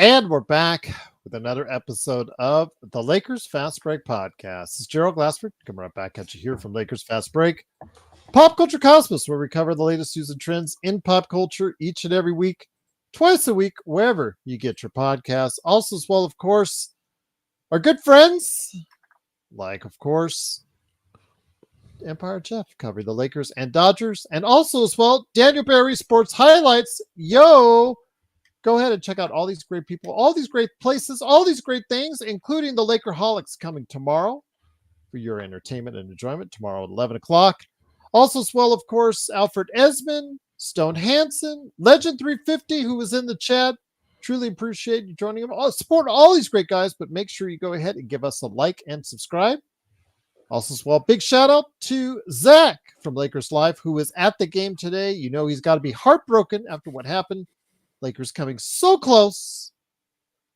And we're back with another episode of the Lakers Fast Break podcast. This is Gerald Glassford coming right back at you here from Lakers Fast Break, Pop Culture Cosmos, where we cover the latest news and trends in pop culture each and every week, twice a week, wherever you get your podcasts. Also, as well, of course, our good friends, like, of course, Empire Jeff, covering the Lakers and Dodgers. And also, as well, Daniel Barry Sports Highlights. Yo! Go ahead and check out all these great people, all these great places, all these great things, including the Lakerholics coming tomorrow for your entertainment and enjoyment tomorrow at 11 o'clock. Also, as well, of course, Alfred Esmond, Stone Hansen, Legend 350, who was in the chat. Truly appreciate you joining them. Support all these great guys, but make sure you go ahead and give us a like and subscribe. Also, as well, big shout out to Zach from Lakers Live, who was at the game today. You know he's got to be heartbroken after what happened. Lakers coming so close,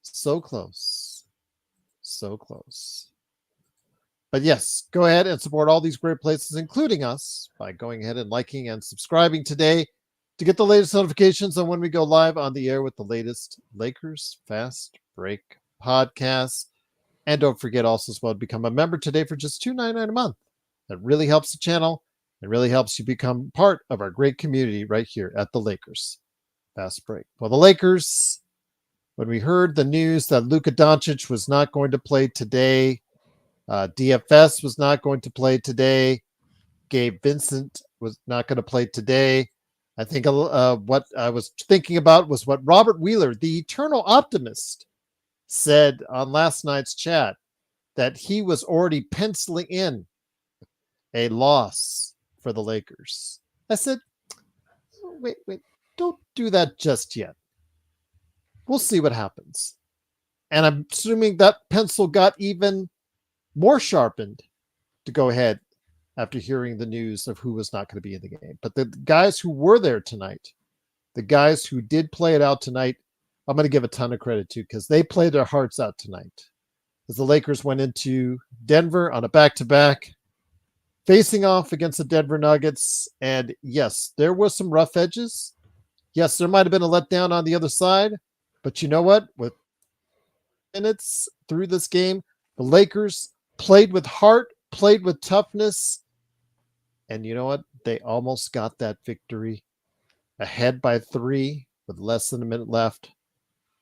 so close, so close. But yes, go ahead and support all these great places, including us, by going ahead and liking and subscribing today to get the latest notifications on when we go live on the air with the latest Lakers Fast Break podcast. And don't forget also as well to become a member today for just $2.99 a month. That really helps the channel and really helps you become part of our great community right here at the Lakers Fast Break. Well, the Lakers, when we heard the news that Luka Doncic was not going to play today, DFS was not going to play today, Gabe Vincent was not going to play today. I think what I was thinking about was what Robert Wheeler, the eternal optimist, said on last night's chat, that he was already penciling in a loss for the Lakers. I said, wait. Don't do that just yet. We'll see what happens. And I'm assuming that pencil got even more sharpened to go ahead after hearing the news of who was not going to be in the game. But the guys who were there tonight, the guys who did play it out tonight, I'm going to give a ton of credit to because they played their hearts out tonight. As the Lakers went into Denver on a back-to-back, facing off against the Denver Nuggets. And yes, there was some rough edges. Yes, there might have been a letdown on the other side, but you know what? With minutes through this game, the Lakers played with heart, played with toughness, and you know what? They almost got that victory, ahead by 3 with less than a minute left.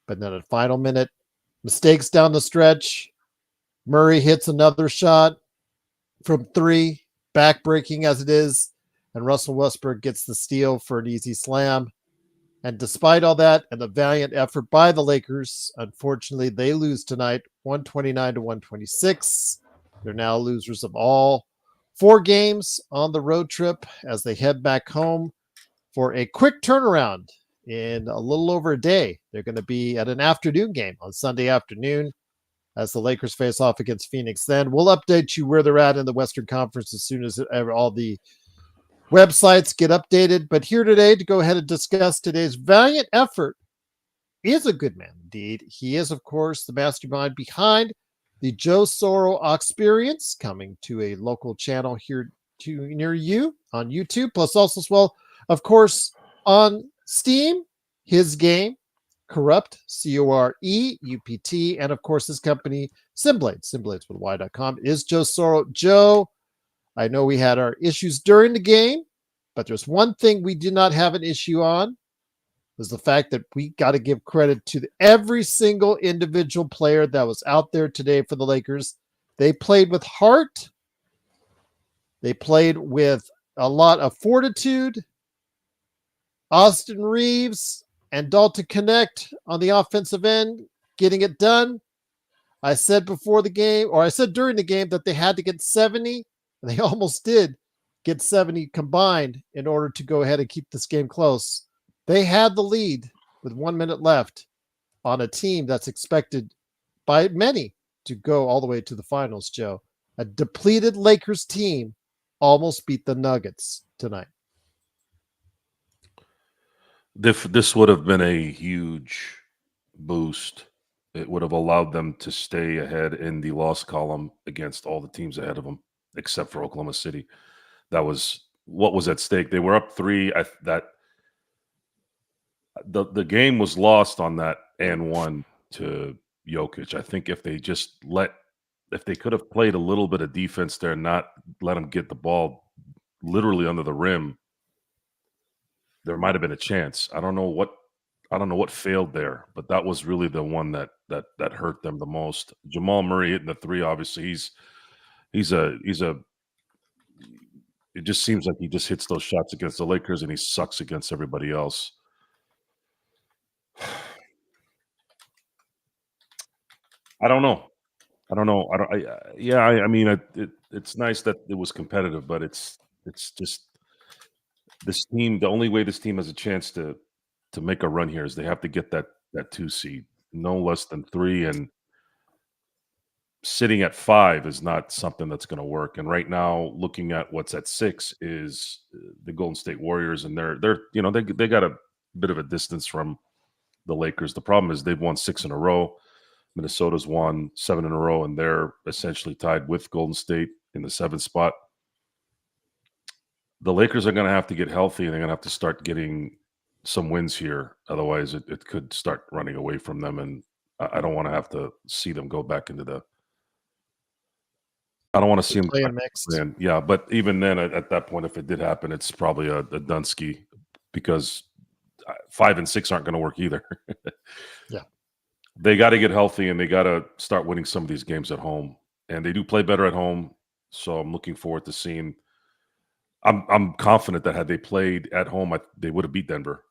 But then at final minute, mistakes down the stretch. Murray hits another shot from 3, back-breaking as it is, and Russell Westbrook gets the steal for an easy slam. And despite all that and the valiant effort by the Lakers, unfortunately, they lose tonight, 129-126. They're now losers of all 4 games on the road trip as they head back home for a quick turnaround in a little over a day. They're going to be at an afternoon game on Sunday afternoon as the Lakers face off against Phoenix. Then we'll update you where they're at in the Western Conference as soon as all the websites get updated. But here today to go ahead and discuss today's valiant effort is a good man indeed. He is, of course, the mastermind behind the Joe Soro Experience, coming to a local channel here near you on YouTube, plus also as well, of course, on Steam, his game, Corrupt, COREUPT, and of course his company, Simblades with Y.com, is Joe Soro. Joe, I know we had our issues during the game, but there's one thing we did not have an issue on, was the fact that we got to give credit to every single individual player that was out there today for the Lakers. They played with heart. They played with a lot of fortitude. Austin Reaves and Dalton Connect on the offensive end, getting it done. I said before the game, or I said during the game, that they had to get 70. They almost did get 70 combined in order to go ahead and keep this game close. They had the lead with 1 minute left on a team that's expected by many to go all the way to the finals, Joe. A depleted Lakers team almost beat the Nuggets tonight. This would have been a huge boost. It would have allowed them to stay ahead in the loss column against all the teams ahead of them, except for Oklahoma City. That was what was at stake. They were up 3. The game was lost on that and 1 to Jokic. I think if they could have played a little bit of defense there and not let him get the ball literally under the rim, there might have been a chance. I don't know what failed there, but that was really the one that hurt them the most. Jamal Murray hitting the three, obviously he's a it just seems like he just hits those shots against the Lakers and he sucks against everybody else. I don't know. I mean, it's nice that it was competitive, but it's just this team. The only way this team has a chance to make a run here is they have to get that 2 seed, no less than 3, and sitting at 5 is not something that's going to work. And right now, looking at what's at 6 is the Golden State Warriors, and they're they got a bit of a distance from the Lakers. The problem is they've won 6 in a row. Minnesota's won 7 in a row, and they're essentially tied with Golden State in the 7th spot. The Lakers are going to have to get healthy, and they're going to have to start getting some wins here. Otherwise, it could start running away from them, and I don't want to have to see them go back into the – I don't want to see them play mixed. Yeah, but even then, at that point, if it did happen, it's probably a Dunsky because 5 and 6 aren't going to work either. Yeah. They got to get healthy, and they got to start winning some of these games at home. And they do play better at home, so I'm looking forward to seeing. I'm confident that had they played at home, they would have beat Denver.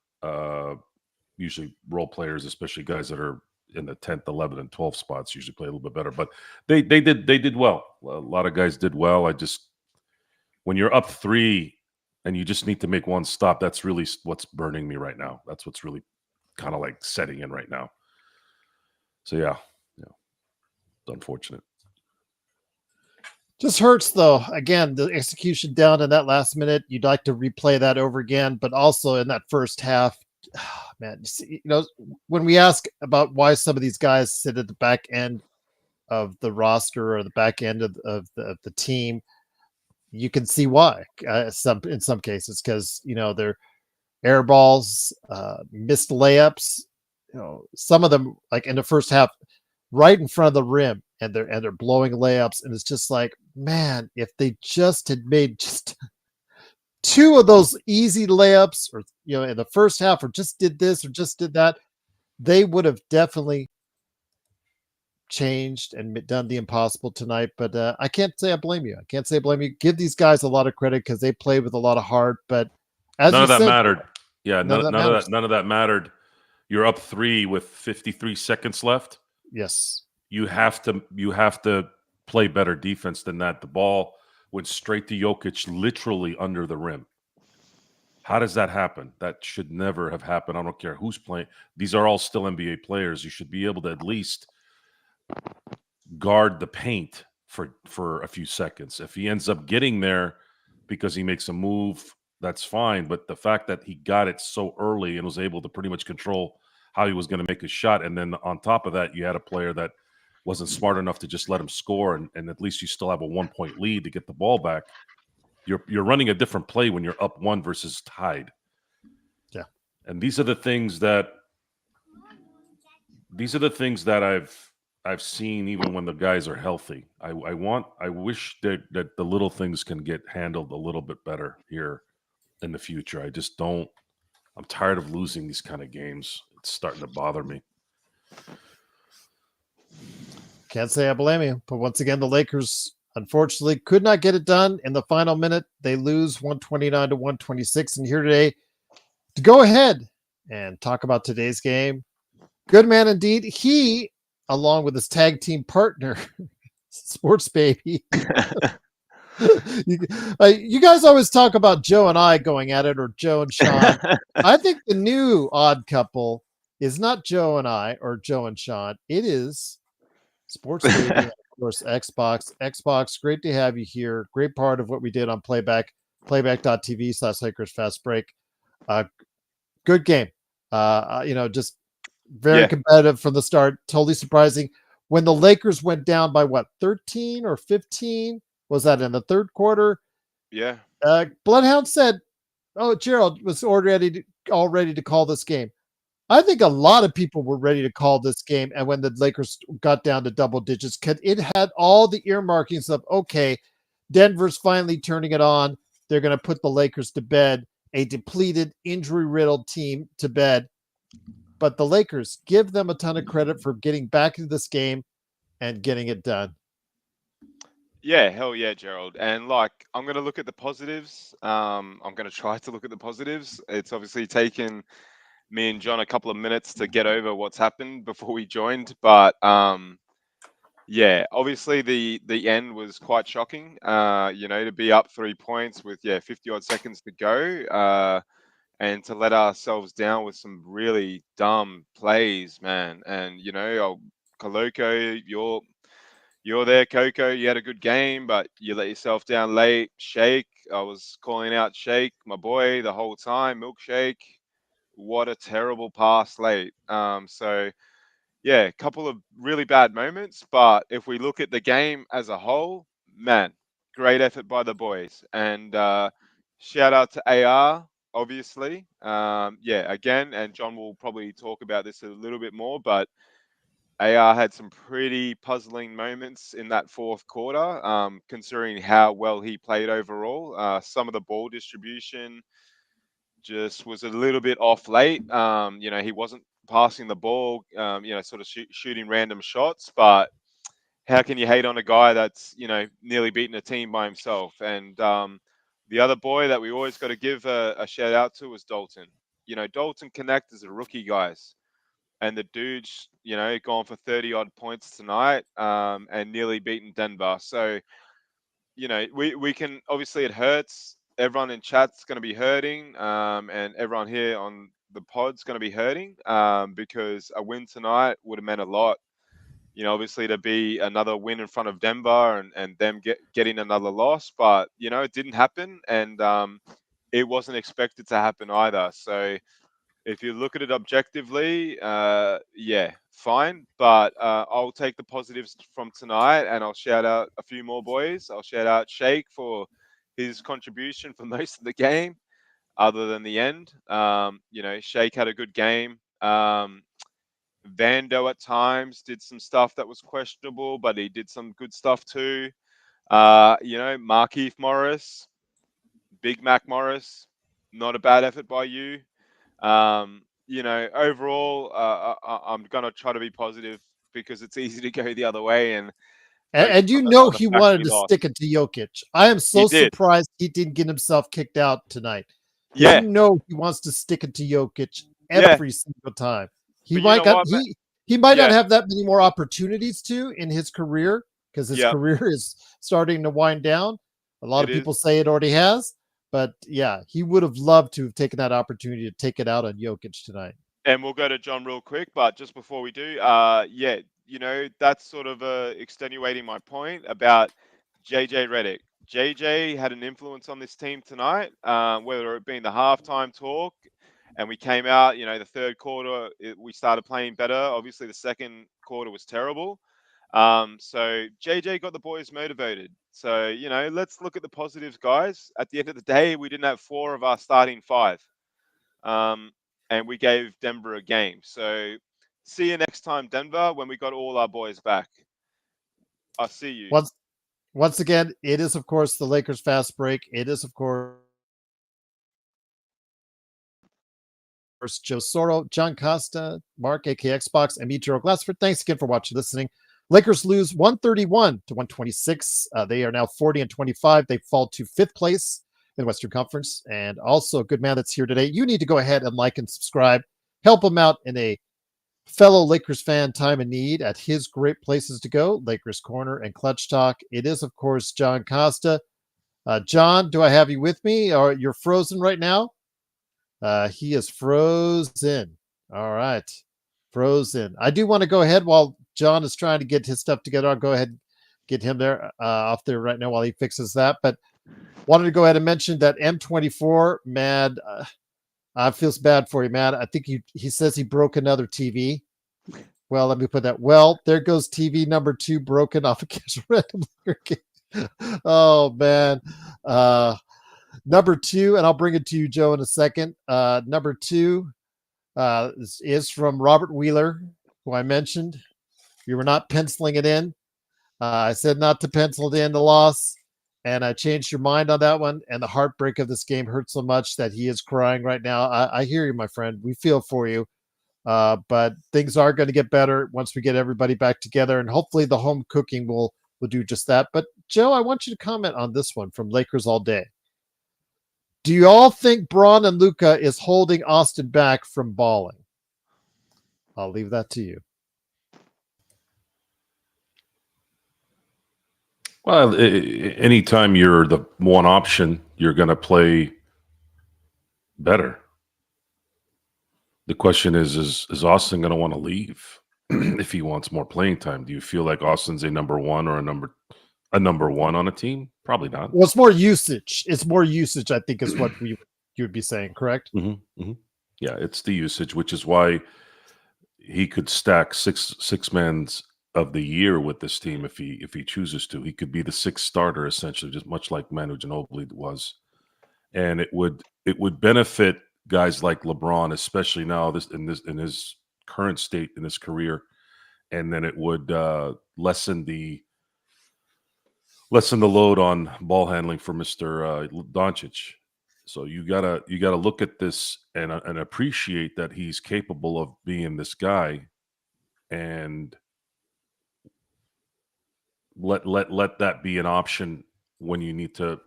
Usually, role players, especially guys that are in the 10th, 11th, and 12th spots, usually play a little bit better. But they did well. A lot of guys did well. When you're up 3 and you just need to make one stop, that's really what's burning me right now. That's what's really kind of like setting in right now. So yeah, it's unfortunate. Just hurts though. Again, the execution down in that last minute. You'd like to replay that over again, but also in that first half, man. When we ask about why some of these guys sit at the back end of the roster or the back end of the team, you can see why. In some cases, because they're air balls, missed layups. Some of them, like in the first half, right in front of the rim, and they're blowing layups, and it's just like, man, if they just had made just 2 of those easy layups, or in the first half, or just did this or just did that, they would have definitely changed and done the impossible tonight. But I can't say I blame you. Give these guys a lot of credit because they played with a lot of heart. But as none you of that said, mattered. Yeah, none of that mattered. You're up 3 with 53 seconds left. Yes. You have to play better defense than that. The ball went straight to Jokic, literally under the rim. How does that happen? That should never have happened. I don't care who's playing. These are all still NBA players. You should be able to at least guard the paint for a few seconds. If he ends up getting there because he makes a move, that's fine. But the fact that he got it so early and was able to pretty much control how he was going to make a shot, and then on top of that, you had a player that wasn't smart enough to just let him score, and at least you still have a 1-point lead to get the ball back. You're running a different play when you're up 1 versus tied. Yeah. And these are the things that I've seen even when the guys are healthy. I wish that the little things can get handled a little bit better here in the future. I just don't. I'm tired of losing these kind of games. It's starting to bother me. Can't say I blame you. But once again, the Lakers unfortunately could not get it done in the final minute. They lose 129-126. And here today to go ahead and talk about today's game. Good man indeed. He, along with his tag team partner, Sports Baby. You guys always talk about Joe and I going at it, or Joe and Sean. I think the new odd couple is not Joe and I or Joe and Sean. It is Sports Baby, and of course, Xbox. Xbox, great to have you here. Great part of what we did on playback.tv/Lakers Fast Break. Good game. Just very competitive from the start. Totally surprising. When the Lakers went down by 13 or 15? Was that in the third quarter? Yeah. Bloodhound said, "Oh, Gerald was already to call this game." I think a lot of people were ready to call this game, and when the Lakers got down to double digits, it had all the earmarkings of, okay, Denver's finally turning it on. They're going to put the Lakers to bed, a depleted, injury-riddled team to bed. But the Lakers, give them a ton of credit for getting back into this game and getting it done. Yeah, hell yeah, Gerald. And like, I'm going to look at the positives. I'm going to try to look at the positives. It's obviously taken me and John a couple of minutes to get over what's happened before we joined, but yeah, obviously the end was quite shocking. To be up 3 points with 50 odd seconds to go, and to let ourselves down with some really dumb plays, man. And Koloko, you're there, Coco. You had a good game, but you let yourself down late. Shake, I was calling out Shake, my boy, the whole time. Milkshake, what a terrible pass late. Yeah, a couple of really bad moments, but if we look at the game as a whole, man, great effort by the boys. And shout out to AR, obviously. Again, and John will probably talk about this a little bit more, but AR had some pretty puzzling moments in that fourth quarter, considering how well he played overall. Some of the ball distribution just was a little bit off late. He wasn't passing the ball, sort of shooting random shots. But how can you hate on a guy that's, nearly beaten a team by himself? And the other boy that we always got to give a shout out to was Dalton. Dalton Connect is a rookie, guys. And the dude's, gone for 30 odd points tonight, and nearly beaten Denver. So, we can, obviously it hurts. Everyone in chat's going to be hurting, and everyone here on the pod's going to be hurting, because a win tonight would have meant a lot. Obviously to be another win in front of Denver and them getting another loss, but it didn't happen, and it wasn't expected to happen either. So if you look at it objectively, fine. But I'll take the positives from tonight, and I'll shout out a few more boys. I'll shout out Shake for his contribution for most of the game, other than the end. Shake had a good game. Vando at times did some stuff that was questionable, but he did some good stuff too. Markeith Morris, Big Mac Morris, not a bad effort by you. Overall, I'm going to try to be positive because it's easy to go the other way and focus And on the he fact that wanted he to lost. stick it to Jokic. I am He so did. surprised he didn't get himself kicked out tonight. Yeah. He wants to stick it to Jokic Yeah. every single time. He But might he might not Yeah. have that many more opportunities to in his career, because his Yeah. career is starting to wind down. A lot It of people is. say it already has, but yeah, he would have loved to have taken that opportunity to take it out on Jokic tonight. And we'll go to John real quick, but just before we do, that's sort of extenuating my point about JJ Redick. JJ had an influence on this team tonight, whether it being the halftime talk, and we came out, the third quarter, we started playing better. Obviously, the second quarter was terrible. So JJ got the boys motivated. So, let's look at the positives, guys. At the end of the day, we didn't have 4 of our starting 5. And we gave Denver a game. So see you next time, Denver, when we got all our boys back. I'll see you. Once again, it is, of course, the Lakers Fast Break. It is, of course, Joe Soro, John Costa, Mark, aka Xbox, and me, Gerald Glassford. Thanks again for watching, listening. Lakers lose 131 to 126. They are now 40-25. They fall to 5th place in the Western Conference. And also, a good man that's here today. You need to go ahead and like and subscribe. Help him out in a fellow Lakers fan time of need at his great places to go, Lakers Corner and Clutch Talk. It is, of course, John Costa. John, do I have you with me? Or you're frozen right now? He is frozen. All right. Frozen. I do want to go ahead while John is trying to get his stuff together. I'll go ahead and get him there off there right now while he fixes that. But wanted to go ahead and mention that M24, Mad, feels bad for you, Mad. I think he says he broke another TV. Well, let me put that. Well, there goes TV number 2 broken off a casual random. Oh, man. Number 2, and I'll bring it to you, Joe, in a second. Number 2, This is from Robert Wheeler, who I mentioned. You were not penciling it in. I said not to pencil it in the loss, and I changed your mind on that one. And the heartbreak of this game hurt so much that he is crying right now. I hear you, my friend. We feel for you. But things are going to get better once we get everybody back together, and hopefully the home cooking will do just that. But Joe, I want you to comment on this one from Lakers All Day. Do you all think Braun and Luka is holding Austin back from balling? I'll leave that to you. Well, anytime you're the one option, you're going to play better. The question is Austin going to want to leave if he wants more playing time? Do you feel like Austin's a number one or a number one on a team? Probably not. Well, it's more usage. It's more usage, I think, is what you would be saying, correct? Mm-hmm, mm-hmm. Yeah, it's the usage, which is why he could stack six mans of the year with this team if he chooses to. He could be the sixth starter essentially, just much like Manu Ginobili was, and it would benefit guys like LeBron, especially now in his current state in his career, and then it would lessen the load on ball handling for Mr. Doncic. So you gotta look at this and appreciate that he's capable of being this guy, and let that be an option when you need to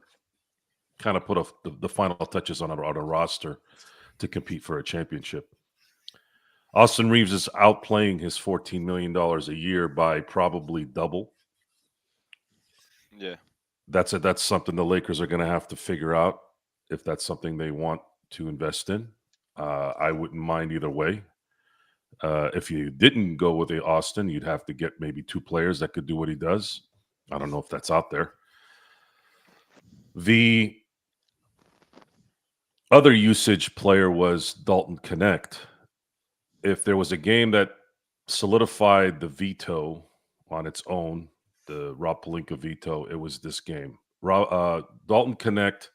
kind of put the final touches on a roster to compete for a championship. Austin Reaves is outplaying his $14 million a year by probably double. Yeah. That's something the Lakers are going to have to figure out if that's something they want to invest in. I wouldn't mind either way. If you didn't go with Austin, you'd have to get maybe two players that could do what he does. I don't know if that's out there. The other usage player was Dalton Connect. If there was a game that solidified the veto on its own, the Rob Pelinka veto, it was this game. Dalton Connect,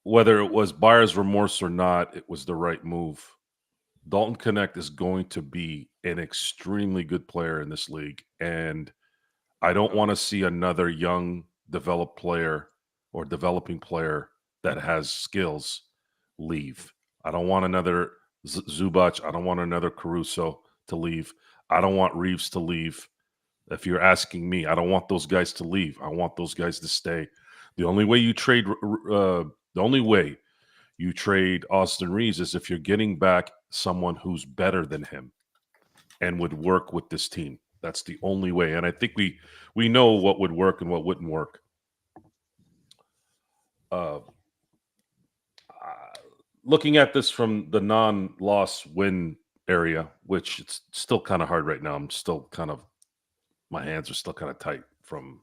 whether it was buyer's remorse or not, it was the right move. Dalton Connect is going to be an extremely good player in this league, and I don't want to see another young developed player or developing player that has skills leave. I don't want another Zubac. I don't want another Caruso to leave. I don't want Reeves to leave. If you're asking me, I don't want those guys to leave. I want those guys to stay. The only way you trade Austin Reaves is if you're getting back someone who's better than him and would work with this team. That's the only way. And I think we know what would work and what wouldn't work. Looking at this from the non-loss win area, which it's still kind of hard right now. My hands are still kind of tight from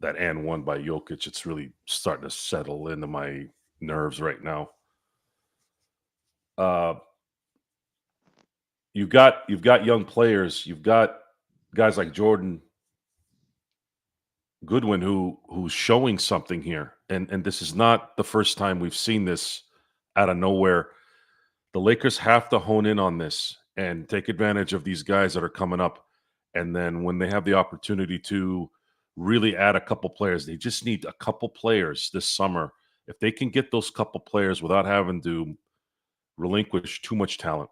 that and one by Jokic. It's really starting to settle into my nerves right now. You've got young players. You've got guys like Jordan Goodwin who's showing something here, and this is not the first time we've seen this out of nowhere. The Lakers have to hone in on this and take advantage of these guys that are coming up, and then when they have the opportunity to really add a couple players, they just need a couple players this summer. If they can get those couple players without having to relinquish too much talent,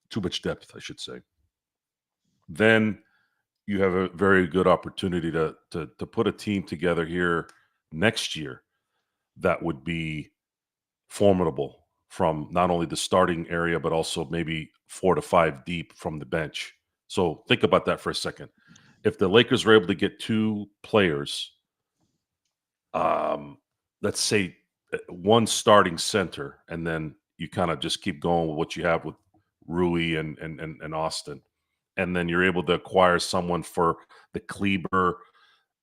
too much depth, I should say, then you have a very good opportunity to put a team together here next year that would be formidable from not only the starting area, but also maybe 4 to 5 deep from the bench. So think about that for a second. If the Lakers were able to get two players, let's say one starting center, and then you kind of just keep going with what you have with Rui and Austin, and then you're able to acquire someone for the Kleber,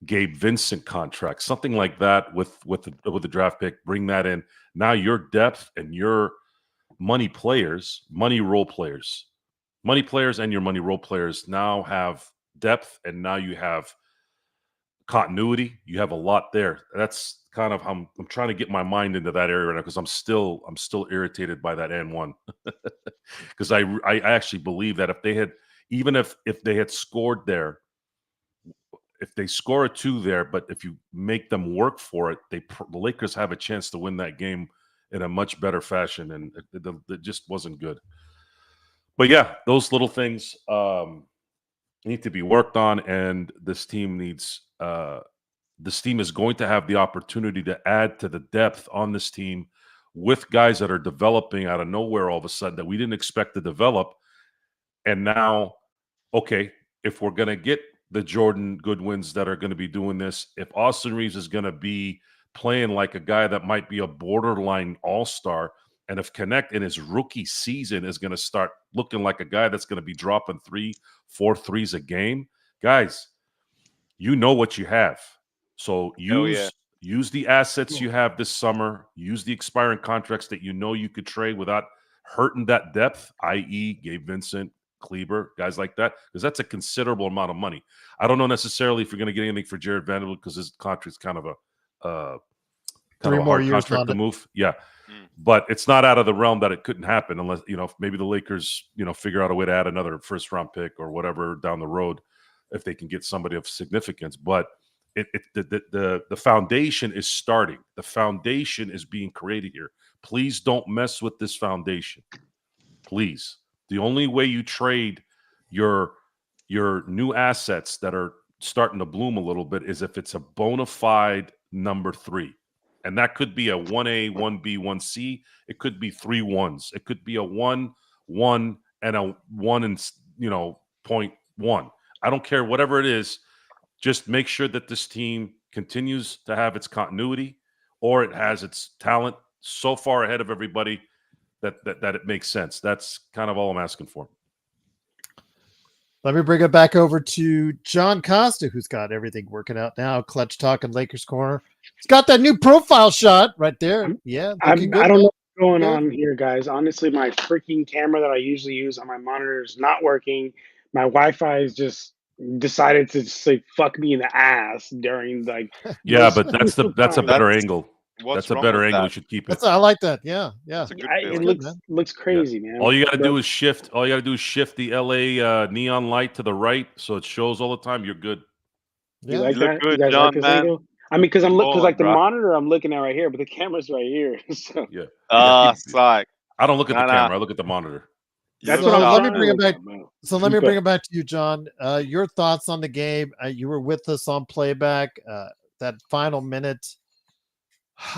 Gabe Vincent contract, something like that with the draft pick. Bring that in. Now your depth and your money role players, and your money role players now have depth, and now you have continuity. You have a lot there. That's kind of I'm trying to get my mind into that area right now because I'm still irritated by that N1 because I actually believe that if they had if they had scored there, if they score a 2 there, but if you make them work for it, the Lakers have a chance to win that game in a much better fashion, and it just wasn't good. But yeah, those little things need to be worked on, and this team needs. This team is going to have the opportunity to add to the depth on this team with guys that are developing out of nowhere all of a sudden that we didn't expect to develop. And now, okay, if we're going to get the Jordan Goodwins that are going to be doing this, if Austin Reaves is going to be playing like a guy that might be a borderline all-star, and if Connect in his rookie season is going to start looking like a guy that's going to be dropping 3-4 threes a game, guys, you know what you have. So use the assets you have this summer. Use the expiring contracts that you know you could trade without hurting that depth, i.e. Gabe Vincent, Kleber, guys like that, because that's a considerable amount of money. I don't know necessarily if you're going to get anything for Jared Vanderbilt because his contract's kind of a hard contract to move. Yeah. But it's not out of the realm that it couldn't happen unless, maybe the Lakers, figure out a way to add another first round pick or whatever down the road if they can get somebody of significance. But the foundation is starting. The foundation is being created here. Please don't mess with this foundation. Please. The only way you trade your new assets that are starting to bloom a little bit is if it's a bona fide number 3. And that could be a 1A, 1B, 1C. It could be 3 1s. It could be a 1, 1, and a 1 and 0.1. I don't care, whatever it is. Just make sure that this team continues to have its continuity, or it has its talent so far ahead of everybody that it makes sense. That's kind of all I'm asking for. Let me bring it back over to John Costa, who's got everything working out now. Clutch Talk in Lakers Corner. He's got that new profile shot right there. Yeah, I don't know what's going on here, guys. Honestly, my freaking camera that I usually use on my monitor is not working. My Wi-Fi is just decided to say "fuck me in the ass" during yeah, but that's a better angle. That's a better angle. We should keep it. I like that. Yeah. It looks crazy, man. All you got to do is shift. All you got to do is shift the LA neon light to the right, so it shows all the time. You're good. You like that? Good, you guys John, like this angle? I mean, because the monitor I'm looking at right here, but the camera's right here. So. Yeah. Psych. I don't look at the camera. I look at the monitor. That's what let me bring it back. So let me bring it back to you, John. Your thoughts on the game? You were with us on playback. That final minute.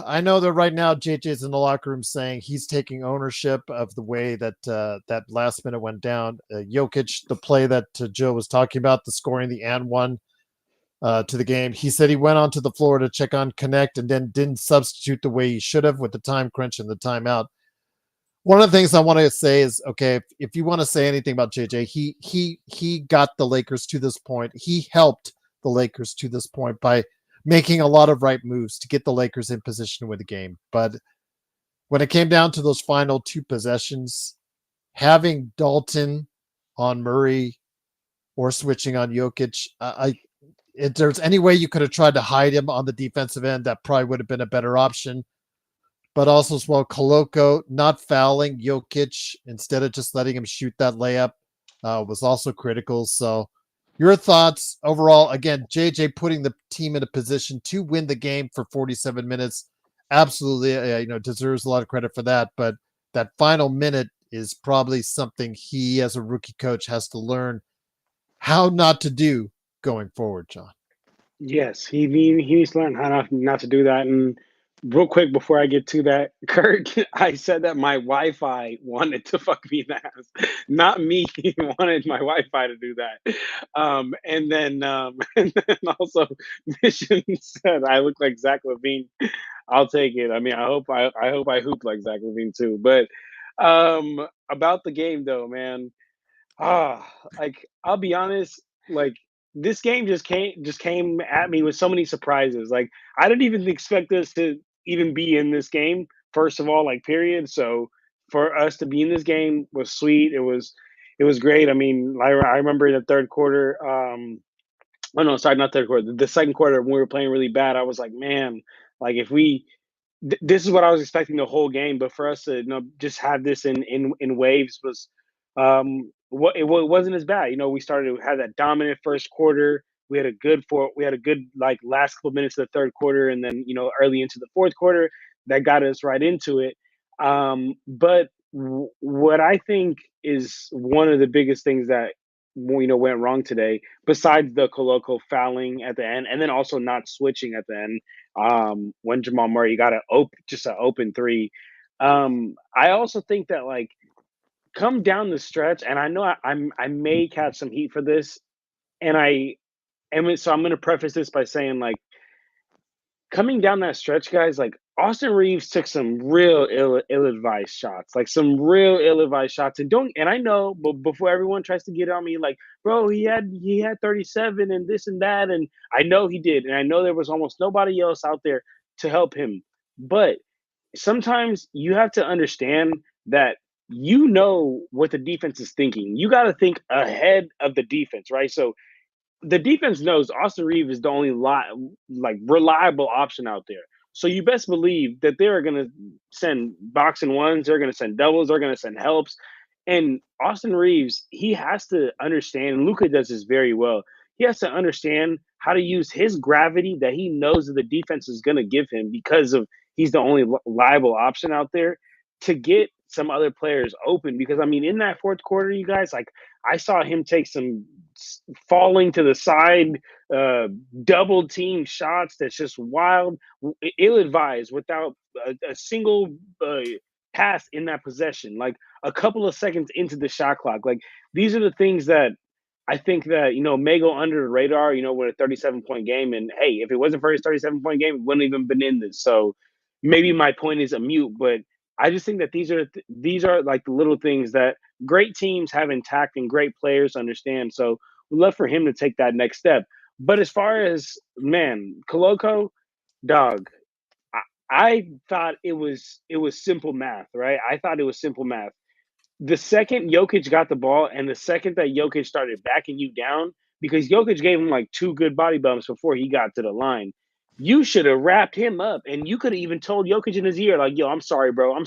I know that right now JJ's in the locker room saying he's taking ownership of the way that that last minute went down. Jokic, the play that Joe was talking about, the scoring the and one to the game. He said he went onto the floor to check on Connect and then didn't substitute the way he should have with the time crunch and the timeout. One of the things I want to say is, okay, if you want to say anything about JJ, he got the Lakers to this point. He helped the Lakers to this point by making a lot of right moves to get the Lakers in position to win the game. But when it came down to those final 2 possessions, having Dalton on Murray or switching on Jokic, if there's any way you could have tried to hide him on the defensive end, that probably would have been a better option. But also as well, Koloko not fouling Jokic instead of just letting him shoot that layup was also critical. So your thoughts overall, again, JJ putting the team in a position to win the game for 47 minutes. Absolutely, deserves a lot of credit for that. But that final minute is probably something he, as a rookie coach, has to learn how not to do going forward, John. Yes, he needs to learn how not to do that. And real quick before I get to that, Kurt, I said that my Wi-Fi wanted to fuck me in the ass, not me. Wanted my Wi-Fi to do that. And then also Mission said I look like Zach LaVine. I'll take it. I mean, I hope I hoop like Zach LaVine too. But about the game though, man. I'll be honest, this game just came at me with so many surprises. Like I didn't even expect us to even be in this game, first of all, period. So for us to be in this game was sweet. It was great. I mean, I remember in the third quarter, oh no, sorry, not third quarter, the second quarter when we were playing really bad, I was like, man, Like if we, this is what I was expecting the whole game, but for us to just have this in waves was it wasn't as bad. We started to have that dominant first quarter. We had a good like last couple minutes of the third quarter, and then early into the fourth quarter that got us right into it. But what I think is one of the biggest things that went wrong today, besides the Coloco fouling at the end, and then also not switching at the end, when Jamal Murray got an open three. I also think that like come down the stretch, and I know I may catch some heat for this, and so I'm going to preface this by saying like coming down that stretch, guys, like Austin Reaves took some real ill-advised shots, like some real ill-advised shots. And I know, but before everyone tries to get on me, like, bro, he had 37 and this and that, and I know he did, and I know there was almost nobody else out there to help him. But sometimes you have to understand that what the defense is thinking. You got to think ahead of the defense, right? So the defense knows Austin Reaves is the only reliable option out there. So you best believe that they're going to send box and ones, they're going to send doubles, they're going to send helps. And Austin Reaves, he has to understand, and Luka does this very well. He has to understand how to use his gravity that he knows that the defense is going to give him because of he's the only liable option out there to get some other players open. Because I mean, in that fourth quarter, you guys, like I saw him take some falling to the side, double team shots that's just wild, ill-advised, without a single pass in that possession, like a couple of seconds into the shot clock. Like these are the things that I think that may go under the radar, with a 37-point game. And hey, if it wasn't for his 37-point game, it wouldn't even been in this. So maybe my point is a mute, but I just think that these are like the little things that great teams have intact and great players understand. So we'd love for him to take that next step. But as far as Coloco, dog, I thought it was simple math, right? I thought it was simple math. The second Jokic got the ball and the second that Jokic started backing you down, because Jokic gave him like 2 good body bumps before he got to the line, you should have wrapped him up, and you could have even told Jokic in his ear, like, yo, I'm sorry, bro. Like,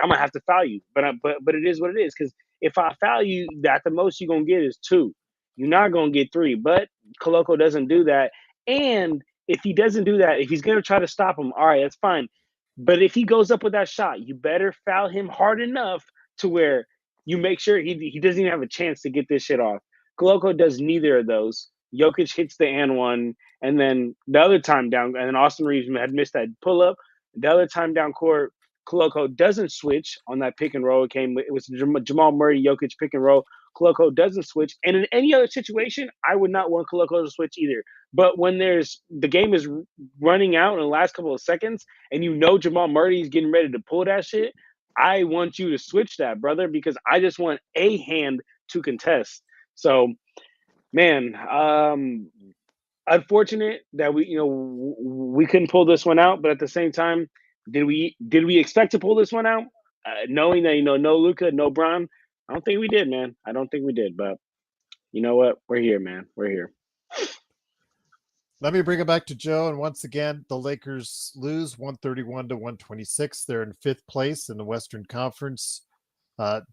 I'm going to have to foul you. But it is what it is, because if I foul you, at the most you're going to get is 2. You're not going to get 3. But Coloco doesn't do that. And if he doesn't do that, if he's going to try to stop him, all right, that's fine. But if he goes up with that shot, you better foul him hard enough to where you make sure he doesn't even have a chance to get this shit off. Coloco does neither of those. Jokic hits the and one, and then the other time down, and then Austin Reaves had missed that pull up. The other time down court, Coloco doesn't switch on that pick and roll. It was Jamal Murray, Jokic pick and roll. Coloco doesn't switch, and in any other situation, I would not want Coloco to switch either. But when the game is running out in the last couple of seconds, and Jamal Murray is getting ready to pull that shit, I want you to switch that, brother, because I just want a hand to contest. So, man, unfortunate that we couldn't pull this one out, but at the same time, did we expect to pull this one out, knowing that no Luka, no Bron? I don't think we did, man. I don't think we did, but you know what? We're here, man. We're here. Let me bring it back to Joe. And once again, the Lakers lose 131-126. They're in 5th place in the Western Conference.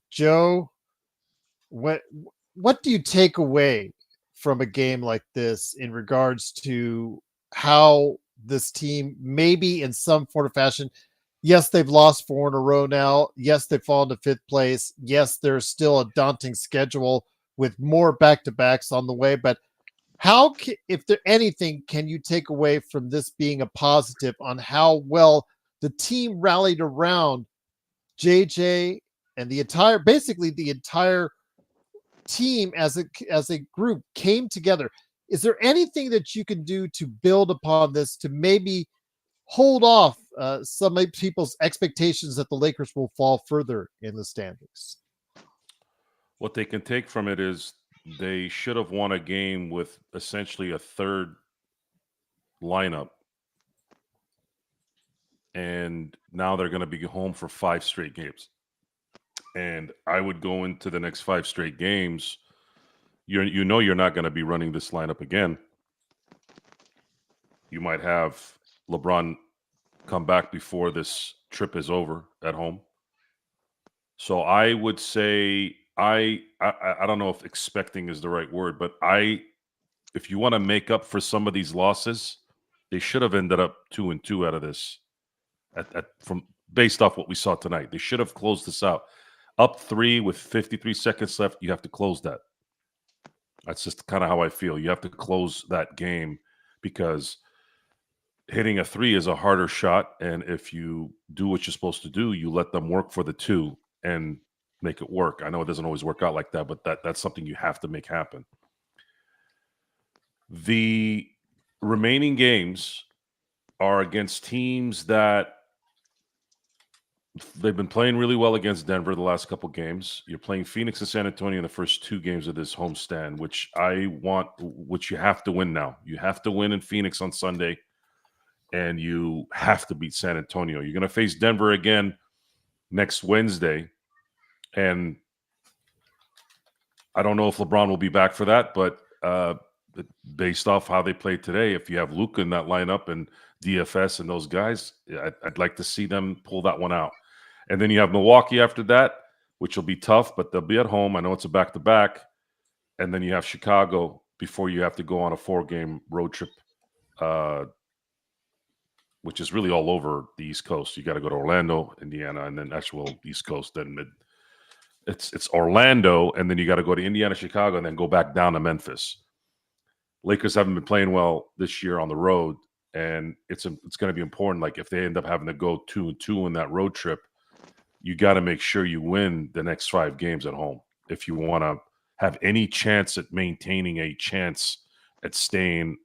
Joe, what do you take away from a game like this in regards to how this team, maybe in some form or fashion, yes, they've lost 4 in a row now. Yes, they've fallen to 5th place. Yes, there's still a daunting schedule with more back-to-backs on the way. But if there anything, can you take away from this being a positive on how well the team rallied around JJ and the entire team as a group came together? Is there anything that you can do to build upon this to maybe hold off some people's expectations that the Lakers will fall further in the standings? What they can take from it is they should have won a game with essentially a third lineup. And now they're going to be home for 5 straight games. And I would go into the next 5 straight games. You're not going to be running this lineup again. You might have LeBron come back before this trip is over at home. So I would say I don't know if expecting is the right word, but if you want to make up for some of these losses, they should have ended up 2-2 out of this. From based off what we saw tonight, they should have closed this out. Up 3 with 53 seconds left, you have to close that. That's just kind of how I feel. You have to close that game because hitting a 3 is a harder shot, and if you do what you're supposed to do, you let them work for the 2 and make it work. I know it doesn't always work out like that, but that's something you have to make happen. The remaining games are against teams that they've been playing really well against Denver the last couple games. You're playing Phoenix and San Antonio in the first 2 games of this homestand, which you have to win now. You have to win in Phoenix on Sunday, and you have to beat San Antonio. You're going to face Denver again next Wednesday, and I don't know if LeBron will be back for that, but based off how they played today, if you have Luka in that lineup and DFS and those guys, I'd like to see them pull that one out. And then you have Milwaukee after that, which will be tough, but they'll be at home. I know it's a back-to-back. And then you have Chicago before you have to go on a 4-game road trip, which is really all over the East Coast. You got to go to Orlando, Indiana, and then actual East Coast. Then it's Orlando, and then you got to go to Indiana, Chicago, and then go back down to Memphis. Lakers haven't been playing well this year on the road, and it's going to be important. Like if they end up having to go 2-2 in that road trip, you got to make sure you win the next 5 games at home if you want to have any chance at maintaining a chance at staying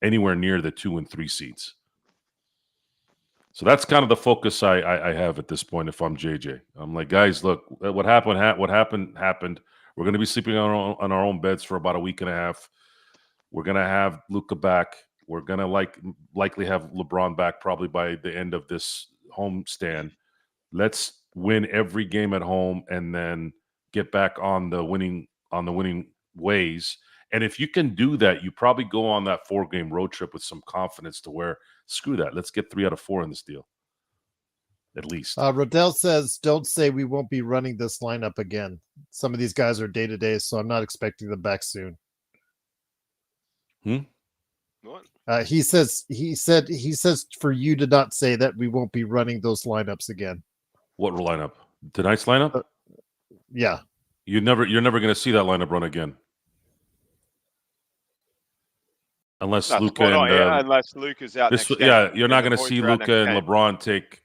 anywhere near the 2 and 3 seeds. So that's kind of the focus I have at this point. If I'm JJ, I'm like, guys, look, what happened. We're going to be sleeping on our own beds for about a week and a half. We're going to have Luka back. We're going to likely have LeBron back probably by the end of this homestand. Let's win every game at home and then get back on the winning ways. And if you can do that, you probably go on that 4-game road trip with some confidence to where, screw that, let's get 3 out of 4 in this deal. At least. Rodell says, don't say we won't be running this lineup again. Some of these guys are day-to-day, so I'm not expecting them back soon. What? He says for you to not say that we won't be running those lineups again. What lineup? Tonight's lineup? Yeah. You're never going to see that lineup run again. Unless Luka unless Luka's out next game. Yeah, you're not going to see Luka and LeBron take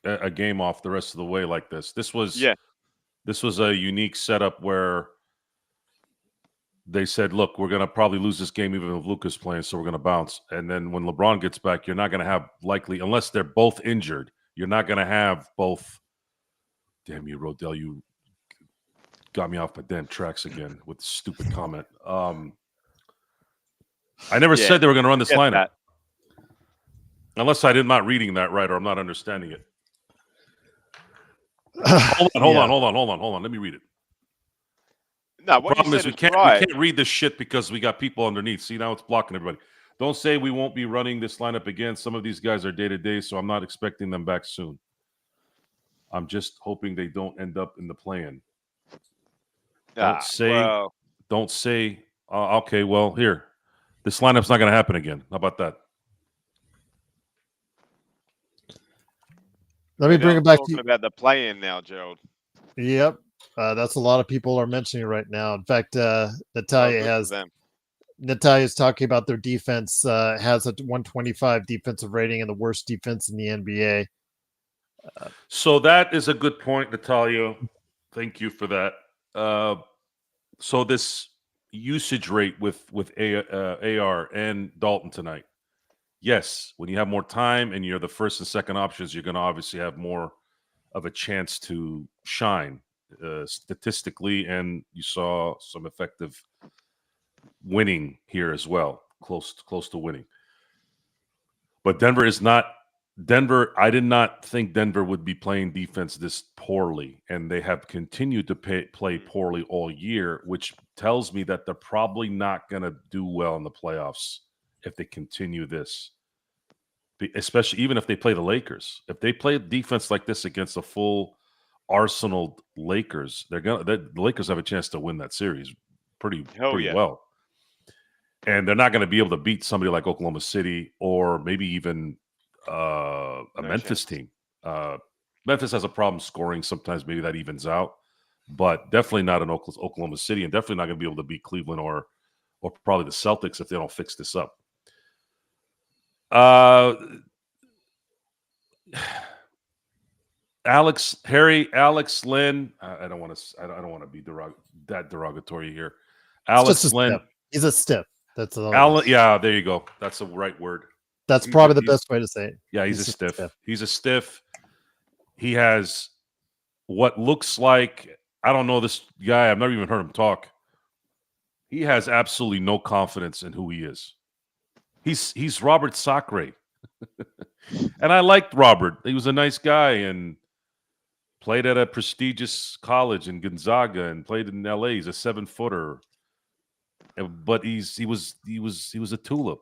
a game off the rest of the way like this. This was a unique setup where they said, look, we're going to probably lose this game even if Luka's playing, so we're going to bounce. And then when LeBron gets back, you're not going to have likely, unless they're both injured, you're not going to have both. Damn you, Rodell, you got me off my damn tracks again with stupid comment. I never said they were going to run this lineup. Unless I'm not reading that right or I'm not understanding it. Hold on. Let me read it. No, what problem you is said we can't read this shit because we got people underneath. See, now it's blocking everybody. Don't say we won't be running this lineup again. Some of these guys are day-to-day, so I'm not expecting them back soon. I'm just hoping they don't end up in the play-in. Don't say, okay, well, here. This lineup's not going to happen again. How about that? Let me bring it back to you. About the play-in now, Gerald. Yep. That's a lot of people are mentioning right now. In fact, Natalia's talking about their defense has a 125 defensive rating and the worst defense in the NBA. So that is a good point, Natalia. Thank you for that. So this usage rate with AR and Dalton tonight. Yes, when you have more time and you're the first and second options, you're going to obviously have more of a chance to shine statistically, and you saw some effective winning here as well, close to winning. But Denver is not Denver. I did not think Denver would be playing defense this poorly, and they have continued to play poorly all year, which tells me that they're probably not going to do well in the playoffs if they continue this. especially even if they play the Lakers. If they play defense like this against a full Arsenal Lakers, the Lakers have a chance to win that series pretty yeah. well. And they're not going to be able to beat somebody like Oklahoma City or maybe even a Memphis team. Memphis has a problem scoring. Sometimes maybe that evens out, but definitely not an Oklahoma City, and definitely not going to be able to beat Cleveland or probably the Celtics if they don't fix this up. Alex Lynn. I don't want to be derogatory here. Alex Lynn. He's a stiff. That's yeah, there you go. That's the right word. That's probably the best way to say it. Yeah, he's a stiff. He's a stiff. He has what looks like, I don't know this guy. I've never even heard him talk. He has absolutely no confidence in who he is. He's Robert Sacre. And I liked Robert. He was a nice guy and played at a prestigious college in Gonzaga and played in LA. He's a 7-footer. But he was a tulip.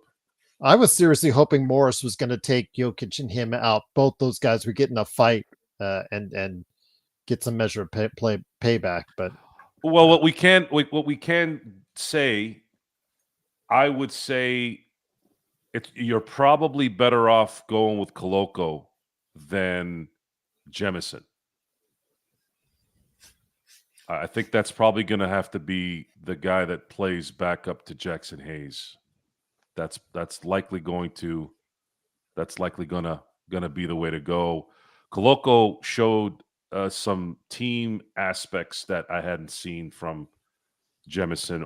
I was seriously hoping Morris was going to take Jokic and him out. Both those guys were getting a fight and get some measure of payback. But what we can say, I would say, you're probably better off going with Koloko than Jemison. I think that's probably going to have to be the guy that plays back up to Jackson Hayes. That's likely going to be the way to go. Koloko showed some team aspects that I hadn't seen from Jemison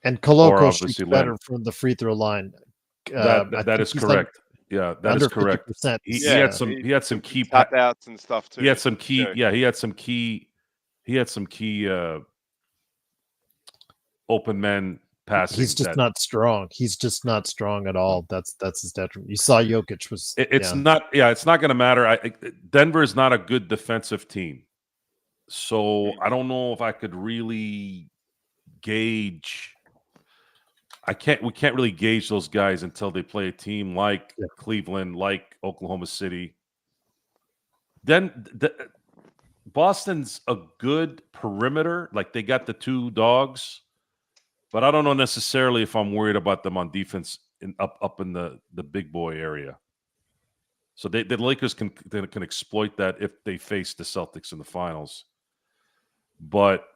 and Koloko shoots better from the free throw line. That is correct. Yeah, that is correct. He had some key tap outs and stuff too. He had some key. Yeah, he had some key open men passing. He's just not strong. He's just not strong at all. That's his detriment. You saw Jokic was. It's not going to matter. Denver is not a good defensive team, so I don't know if I could really gauge. We can't really gauge those guys until they play a team like Cleveland, like Oklahoma City. Then Boston's a good perimeter. Like, they got the two dogs, but I don't know necessarily if I'm worried about them on defense up in the big boy area. So the Lakers can exploit that if they face the Celtics in the finals. But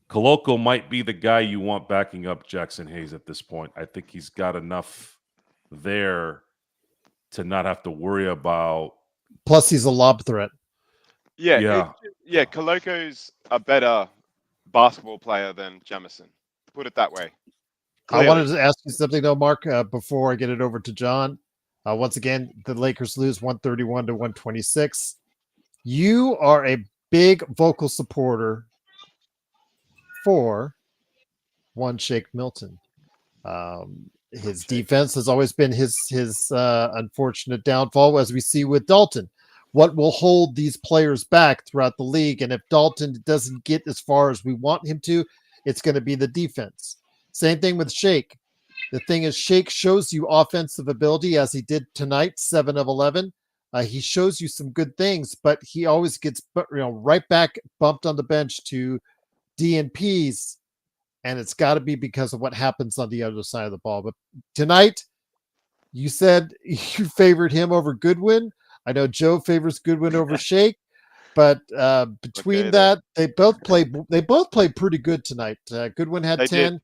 Koloko might be the guy you want backing up Jackson Hayes at this point. I think he's got enough there to not have to worry about. Plus, he's a lob threat. Yeah. Koloko's a better basketball player than Jamison. Put it that way. Clearly. I wanted to ask you something though, Mark, before I get it over to John. Once again, the Lakers lose 131 to 126. You are a big vocal supporter for one Shake Milton. His defense has always been his unfortunate downfall, as we see with Dalton. What will hold these players back throughout the league? And if Dalton doesn't get as far as we want him to, it's going to be the defense. Same thing with Shake. The thing is, Shake shows you offensive ability, as he did tonight, 7 of 11. He shows you some good things, but he always gets right back bumped on the bench to DNPs, and it's got to be because of what happens on the other side of the ball. But tonight, you said you favored him over Goodwin. I know Joe favors Goodwin over Shake, but between that, they both played pretty good tonight. Goodwin had 10,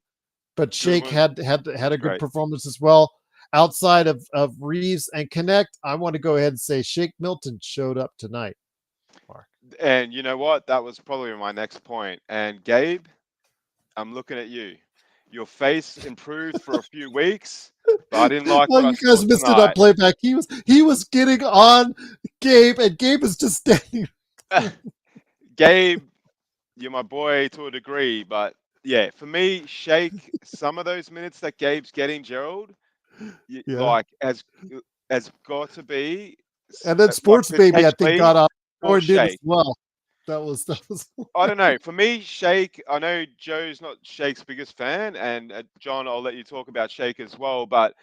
but Shake had a good performance as well. Outside of Reaves and Connect, I want to go ahead and say Shake Milton showed up tonight. Mark. And you know what? That was probably my next point. And Gabe, I'm looking at you. Your face improved for a few weeks, but I didn't like what you guys missed it on playback. He was getting on Gabe, and Gabe is just standing. Gabe, you're my boy to a degree, but yeah, for me, Shake, some of those minutes that Gabe's getting, Gerald, like has got to be. And then Sports Baby, I think, got off or did as well. That was. I don't know. For me, Shake. I know Joe's not Shake's biggest fan, and John, I'll let you talk about Shake as well. But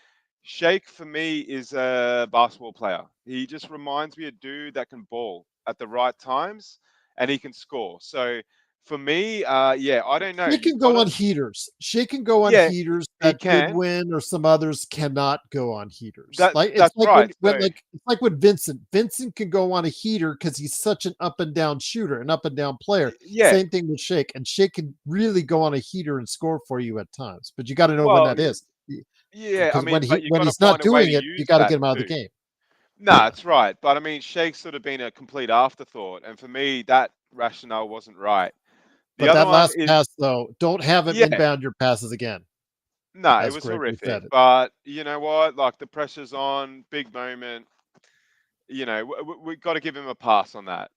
Shake for me is a basketball player. He just reminds me of a dude that can ball at the right times and he can score. So for me, yeah, I don't know. She You've can got go on to, heaters. She can go on yeah, heaters he that can. Goodwin or some others cannot go on heaters. That Like it's that's like right. So it's like with Vincent. Vincent can go on a heater because he's such an up and down shooter, an up and down player. yeah, Same thing with Shake, and Shake can really go on a heater and score for you at times. But you got to know when well, that is, yeah. I because mean, but you when got to he's not find a way doing to it, you use got to that get him out of the too. game. No, Yeah, that's right. But I mean, Shake's sort of been a complete afterthought, and for me, that rationale wasn't right. The but other that one last is, pass though, don't have him yeah, inbound your passes again. no, it As was Gregory horrific. said it. But you know what? Like the pressure's on, big moment. You know, we got to give him a pass on that,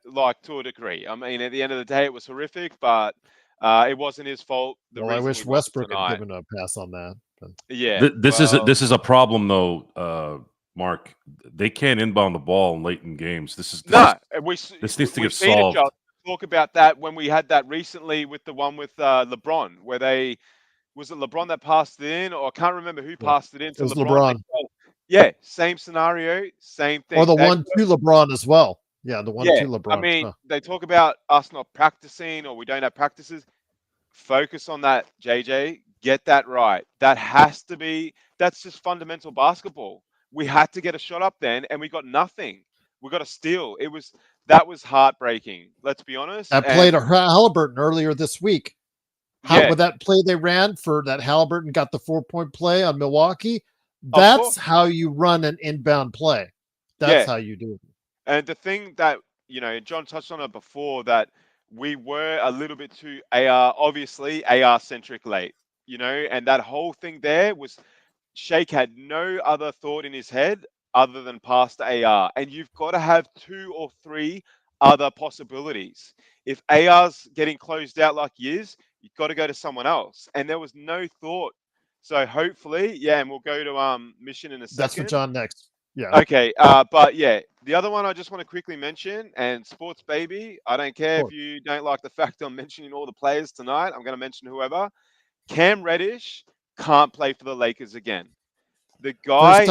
like to a degree. I mean, at the end of the day, it was horrific, but it wasn't his fault. The Well, I reason we wish won Westbrook had tonight. given a pass on that. But Yeah, well, This is a problem though, Mark. They can't inbound the ball late in games. no, This needs to we've get seen it, Josh. solved. Talk about that when we had that recently with the one with LeBron, where they was it LeBron that passed it in, or I can't remember who yeah, passed it in it to was LeBron. LeBron. Yeah, same scenario, same Or thing. the one to LeBron as well. Yeah, the one Yeah, to I LeBron. mean, Oh, they talk about us not practicing or we don't have practices. Focus on that, JJ. Get that right. That has to be, that's just fundamental basketball. We had to get a shot up then and we got nothing. We got a steal. That was heartbreaking, let's be honest. that play And to Halliburton earlier this week. How yeah, with that play they ran for that Halliburton got the 4-point play on Milwaukee. of course. That's how you run an inbound play. That's Yeah. how you do it. And the thing that, John touched on it before, that we were a little bit too obviously AR centric late, and that whole thing there was Shake had no other thought in his head other than pass to AR. And you've got to have two or three other possibilities. If AR's getting closed out like he is, you've got to go to someone else. And there was no thought. So hopefully, yeah, and we'll go to mission in a That's for second. John next. Yeah. Okay, but yeah, the other one I just want to quickly mention, and Sports Baby, I don't care if you don't like the fact I'm mentioning all the players tonight. I'm going to mention whoever. Cam Reddish can't play for the Lakers again. The guy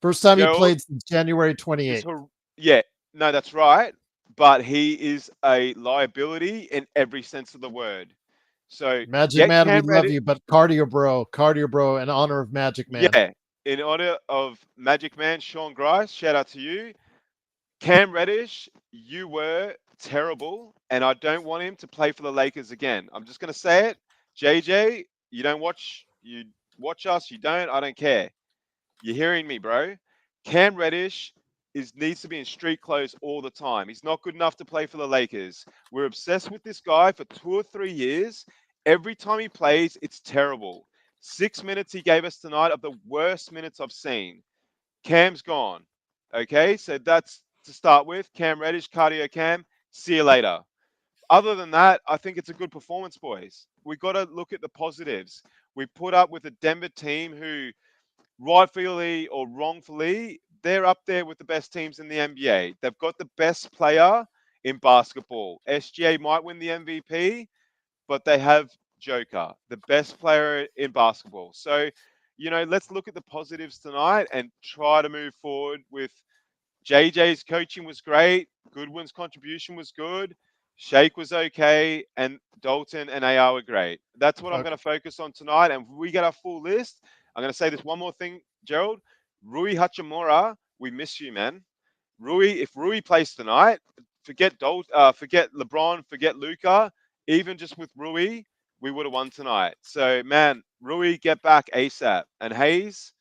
First time he Gerald played since January is 28th. yeah, no, that's right. But he is a liability in every sense of the word. So Magic get Man, we Cam love Reddish. you, but cardio bro, in honor of Magic Man. Yeah, in honor of Magic Man, Sean Grice, shout out to you. Cam Reddish, you were terrible, and I don't want him to play for the Lakers again. I'm just going to say it. JJ, you watch us, you don't, I don't care. You're hearing me, bro. Cam Reddish needs to be in street clothes all the time. He's not good enough to play for the Lakers. We're obsessed with this guy for 2 or 3 years. Every time he plays, it's terrible. 6 minutes he gave us tonight of the worst minutes I've seen. Cam's gone. Okay, so that's to start with. Cam Reddish, cardio Cam. See you later. Other than that, I think it's a good performance, boys. We got to look at the positives. We put up with a Denver team who, rightfully or wrongfully, they're up there with the best teams in the NBA. They've got the best player in basketball. SGA might win the MVP, but they have Joker, the best player in basketball. So, let's look at the positives tonight and try to move forward with JJ's coaching was great. Goodwin's contribution was good. Shake was okay. And Dalton and AR were great. That's what I'm going to focus on tonight. And if we get our full list, I'm going to say this one more thing, Gerald. Rui Hachimura, we miss you, man. If Rui plays tonight, forget LeBron, forget Luca. Even just with Rui, we would have won tonight. So, man, Rui, get back ASAP. And Hayes,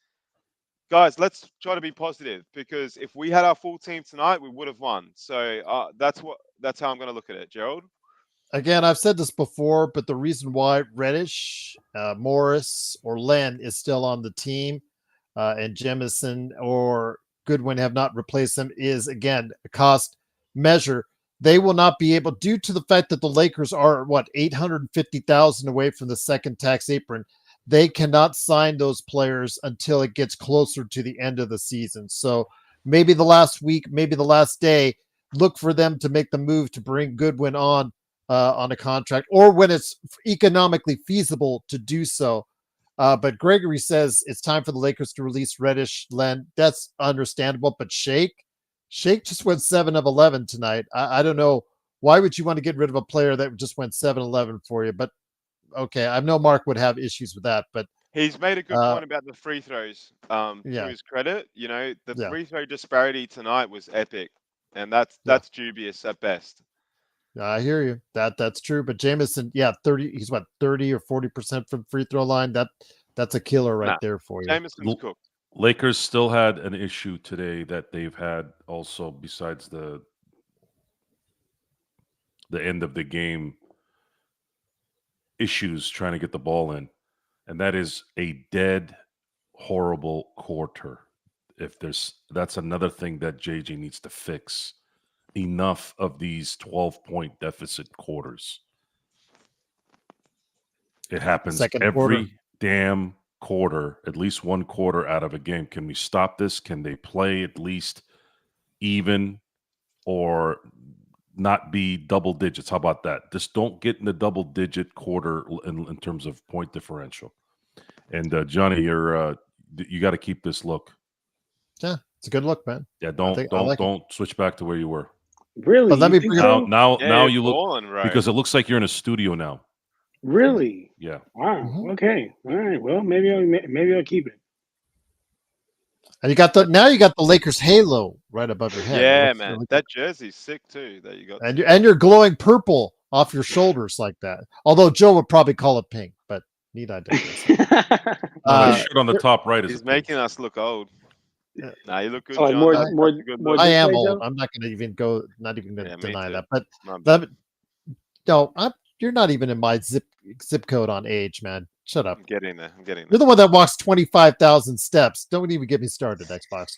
guys, let's try to be positive, because if we had our full team tonight, we would have won. So that's how I'm going to look at it, Gerald. Again, I've said this before, but the reason why Reddish, Morris, or Len is still on the team, and Jemison or Goodwin have not replaced them is, again, a cost measure. They will not be able, due to the fact that the Lakers are, 850,000 away from the second tax apron. They cannot sign those players until it gets closer to the end of the season. So maybe the last week, maybe the last day, look for them to make the move to bring Goodwin on a contract, or when it's economically feasible to do so. But Gregory says it's time for the Lakers to release Reddish, Len. That's understandable. But Shake just went 7 of 11 tonight. I don't know. Why would you want to get rid of a player that just went 7-11 for you? But okay, I know Mark would have issues with that. But He's made a good point about the free throws. To his credit, the free throw disparity tonight was epic, and that's dubious at best. I hear you. That's true. But Jameson, 30. He's what 30 or 40% from free throw line. That's a killer right there for you. Jameson's cooked. Lakers still had an issue today that they've had also besides the end of the game issues trying to get the ball in, and that is a dead, horrible quarter. That's another thing that JJ needs to fix. Enough of these 12-point deficit quarters. It happens every damn quarter, at least one quarter out of a game. Can we stop this? Can they play at least even or not be double digits? How about that? Just don't get in the double digit quarter in terms of point differential. And Johnny, you got to keep this look. Yeah, it's a good look, man. Yeah, don't switch back to where you were. Really? But let me bring now you look balling, right? because it looks like you're in a studio now. Really? Yeah. Wow. Mm-hmm. Okay. All right. Well, maybe I'll keep it. And you got the Lakers halo right above your head. Yeah, man. That jersey's sick too. That you got. And you're glowing purple off your shoulders like that. Although Joe would probably call it pink, but need I digress. The shirt on the top right is. He's making us look old. Yeah. Nah, you look good. Oh, John. more I am old. I'm not going to even deny that. But no, you're not even in my zip code on age, man. Shut up. I'm getting there. You're the one that walks 25,000 steps. Don't even get me started, Xbox.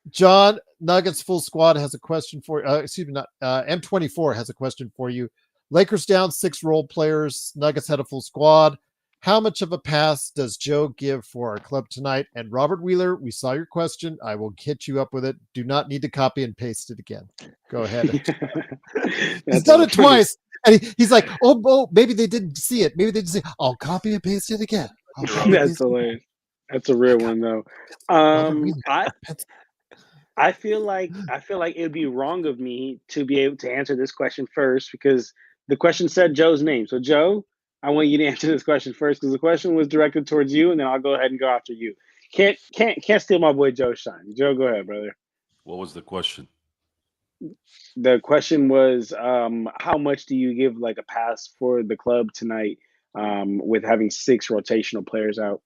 John, Nuggets full squad has a question for M24 has a question for you. Lakers down 6 role players. Nuggets had a full squad. How much of a pass does Joe give for our club tonight? And Robert Wheeler, we saw your question. I will hit you up with it. Do not need to copy and paste it again. Go ahead. He's done it twice. And he's like, oh, maybe they didn't see it. Maybe they didn't see it. I'll copy and paste it again. That's hilarious. That's a real one, though. I feel like it'd be wrong of me to be able to answer this question first because the question said Joe's name. So, Joe, I want you to answer this question first because the question was directed towards you, and then I'll go ahead and go after you. Can't steal my boy Joe's shine. Joe, go ahead, brother. What was the question? The question was, how much do you give like a pass for the club tonight with having 6 rotational players out?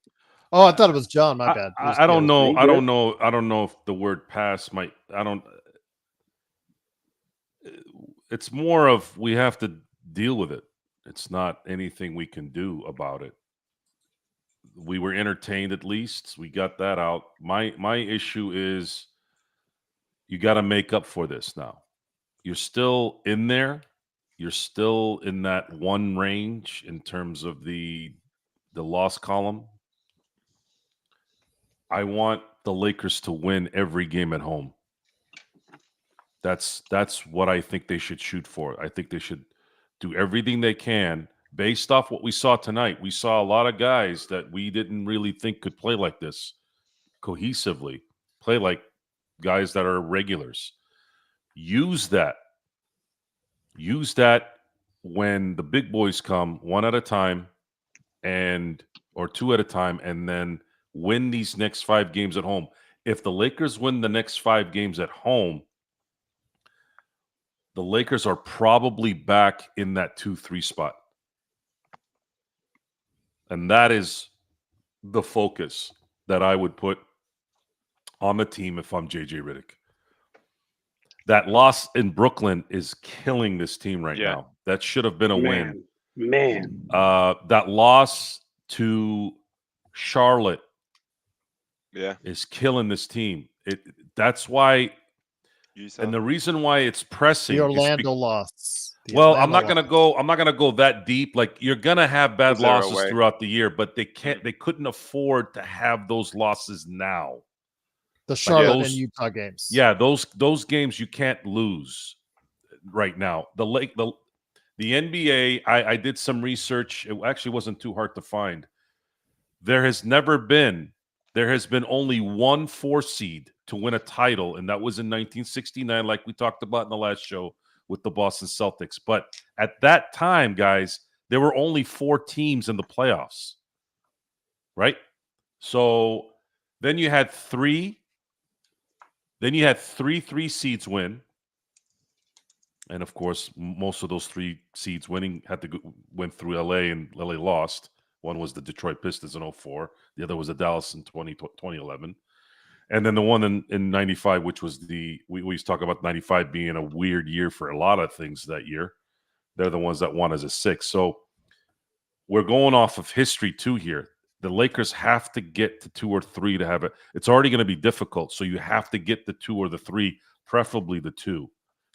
Oh, I thought it was John. My bad. I don't know. I don't know if the word pass might. It's more of we have to deal with it. It's not anything we can do about it. We were entertained at least. We got that out. My issue is you got to make up for this now. You're still in there. You're still in that one range in terms of the loss column. I want the Lakers to win every game at home. That's what I think they should shoot for. I think they should do everything they can based off what we saw tonight. We saw a lot of guys that we didn't really think could play like this cohesively, play like guys that are regulars. Use that when the big boys come one at a time or 2 at a time, and then win these next 5 games at home. If the Lakers win the next 5 games at home, the Lakers are probably back in that 2-3 spot. And that is the focus that I would put on the team if I'm JJ Redick. That loss in Brooklyn is killing this team right now. That should have been a win. Man. That loss to Charlotte is killing this team. That's why. And the reason why it's pressing the Orlando loss. I'm not gonna go that deep. Like you're gonna have bad losses throughout the year, but they couldn't afford to have those losses now. The Charlotte and Utah games. Yeah, those games you can't lose right now. The NBA, I did some research. It actually wasn't too hard to find. There has been only one 4 seed to win a title, and that was in 1969, like we talked about in the last show with the Boston Celtics. But at that time, guys, there were only 4 teams in the playoffs, right? So then you had 3 3 seeds win. And of course, most of those 3 seeds winning went through LA, and LA lost. One was the Detroit Pistons in 2004. The other was the Dallas in 2011. And then the one in 95, which was we always talk about 95 being a weird year for a lot of things that year. They're the ones that won as a 6. So we're going off of history too here. The Lakers have to get to 2 or 3 to have it. It's already going to be difficult. So you have to get the 2 or the 3, preferably the 2,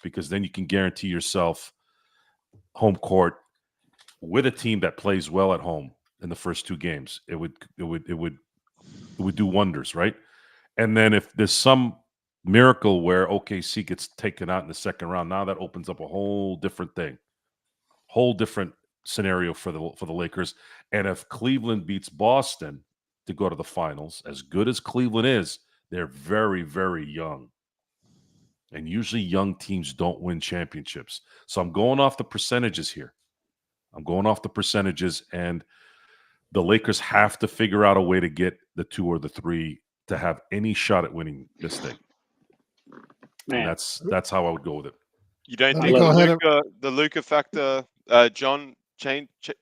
because then you can guarantee yourself home court with a team that plays well at home in the first 2 games. It would do wonders, right? And then if there's some miracle where OKC gets taken out in the second round, now that opens up a whole different thing, whole different scenario for the Lakers. And if Cleveland beats Boston to go to the finals, as good as Cleveland is, they're very, very young. And usually young teams don't win championships. So I'm going off the percentages here. And the Lakers have to figure out a way to get the 2 or the 3 to have any shot at winning this thing. Man. And that's how I would go with it. You don't Let think me go ahead the Luka factor, John,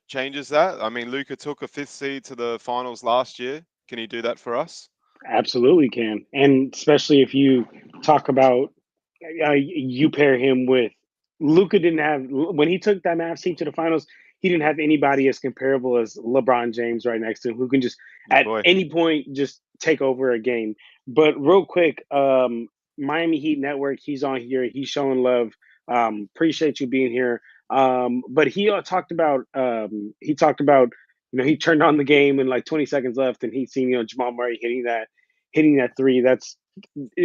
changes that? I mean, Luka took a 5th seed to the finals last year. Can he do that for us? Absolutely can. And especially if you talk about, you pair him with Luka. Didn't have, when he took that Mavs team to the finals, he didn't have anybody as comparable as LeBron James right next to him, who can just at any point just take over a game. But real quick, Miami Heat Network, he's on here. He's showing love. Appreciate you being here. But he talked about, he turned on the game and like 20 seconds left, and he seen, Jamal Murray hitting that 3. That's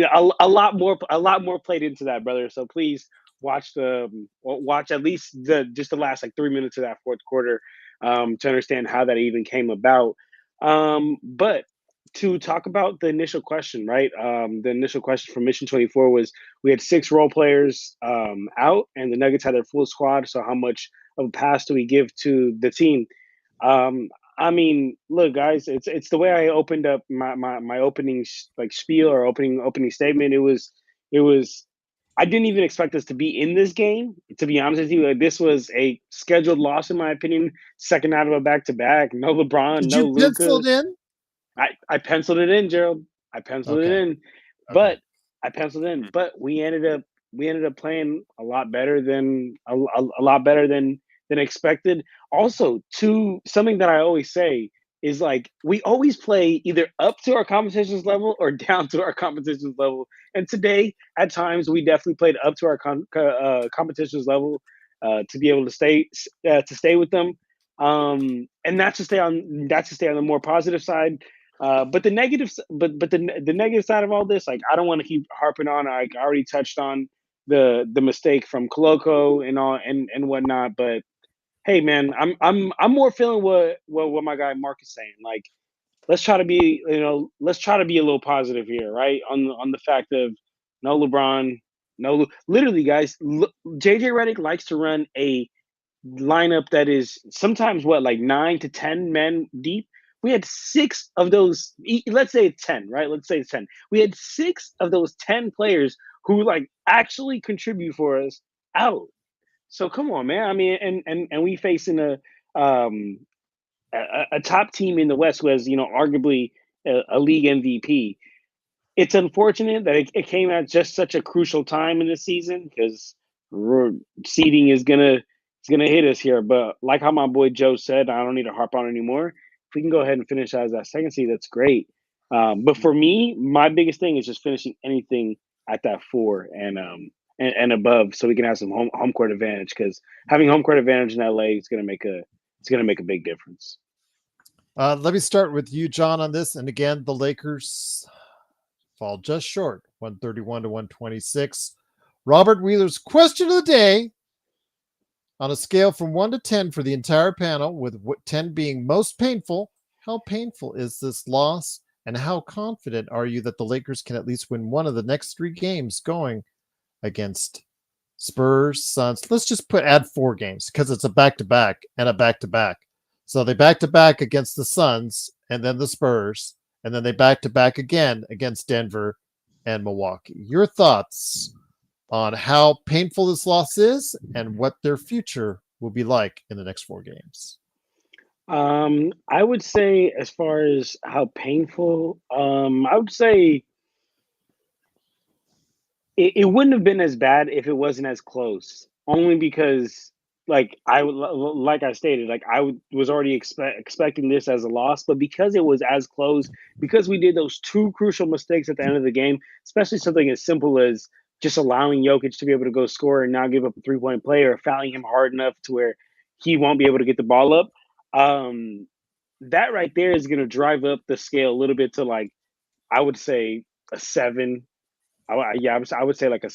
a lot more played into that, brother. So please watch at least the last like 3 minutes of that fourth quarter to understand how that even came about. But to talk about the initial question, right? The initial question from Mission 24 was, we had 6 role players out, and the Nuggets had their full squad. So how much of a pass do we give to the team? I mean, look, guys, it's the way I opened up my opening spiel or opening statement. It was I didn't even expect us to be in this game, to be honest with you. Like, this was a scheduled loss, in my opinion. Second out of a back-to-back. No LeBron, Did no you Luka. pencil it in? I penciled it in, Gerald. I penciled it in. But I penciled it in. But we ended up playing a lot better than expected. Also, to something that I always say is, like, we always play either up to our competition's level or down to our competition's level. And today, at times, we definitely played up to our competition's level to be able to stay with them, and not to stay on the more positive side. But the negatives, but the negative side of all this, like, I don't want to keep harping on. I already touched on the mistake from Koloko and all and whatnot. But hey, man, I'm more feeling what my guy Mark is saying. Like, let's try to be a little positive here, right? On the fact of no LeBron, literally, guys. JJ Redick likes to run a lineup that is sometimes like 9 to 10 men deep. We had 6 of those. Let's say it's 10, right? Let's say it's 10. We had 6 of those 10 players who like actually contribute for us out. So come on, man. I mean, and we facing a top team in the West who has, arguably a league MVP. It's unfortunate that it came at just such a crucial time in the season, because seeding is gonna hit us here. But like how my boy Joe said, I don't need to harp on it anymore. If we can go ahead and finish as that second seed, that's great. But for me, my biggest thing is just finishing anything at that 4 and above, so we can have some home court advantage. Because having home court advantage in LA is gonna make a big difference. Let me start with you, John, on this. And again, the Lakers fall just short, 131 to 126. Robert Wheeler's question of the day: On a scale from 1 to 10 for the entire panel, with 10 being most painful, how painful is this loss? And how confident are you that the Lakers can at least win one of the next 3 games going against Spurs, Suns? Let's just add 4 games because it's a back-to-back and a back-to-back. So they back-to-back against the Suns and then the Spurs, and then they back-to-back again against Denver and Milwaukee. Your thoughts on how painful this loss is and what their future will be like in the next 4 games? I would say, as far as how painful, I would say it wouldn't have been as bad if it wasn't as close. Only because, like I stated, like was already expecting this as a loss, but because it was as close, because we did those 2 crucial mistakes at the end of the game, especially something as simple as just allowing Jokic to be able to go score and not give up a 3-point play, or fouling him hard enough to where he won't be able to get the ball up. That right there is going to drive up the scale a little bit to, like, I would say a 7. I would say like a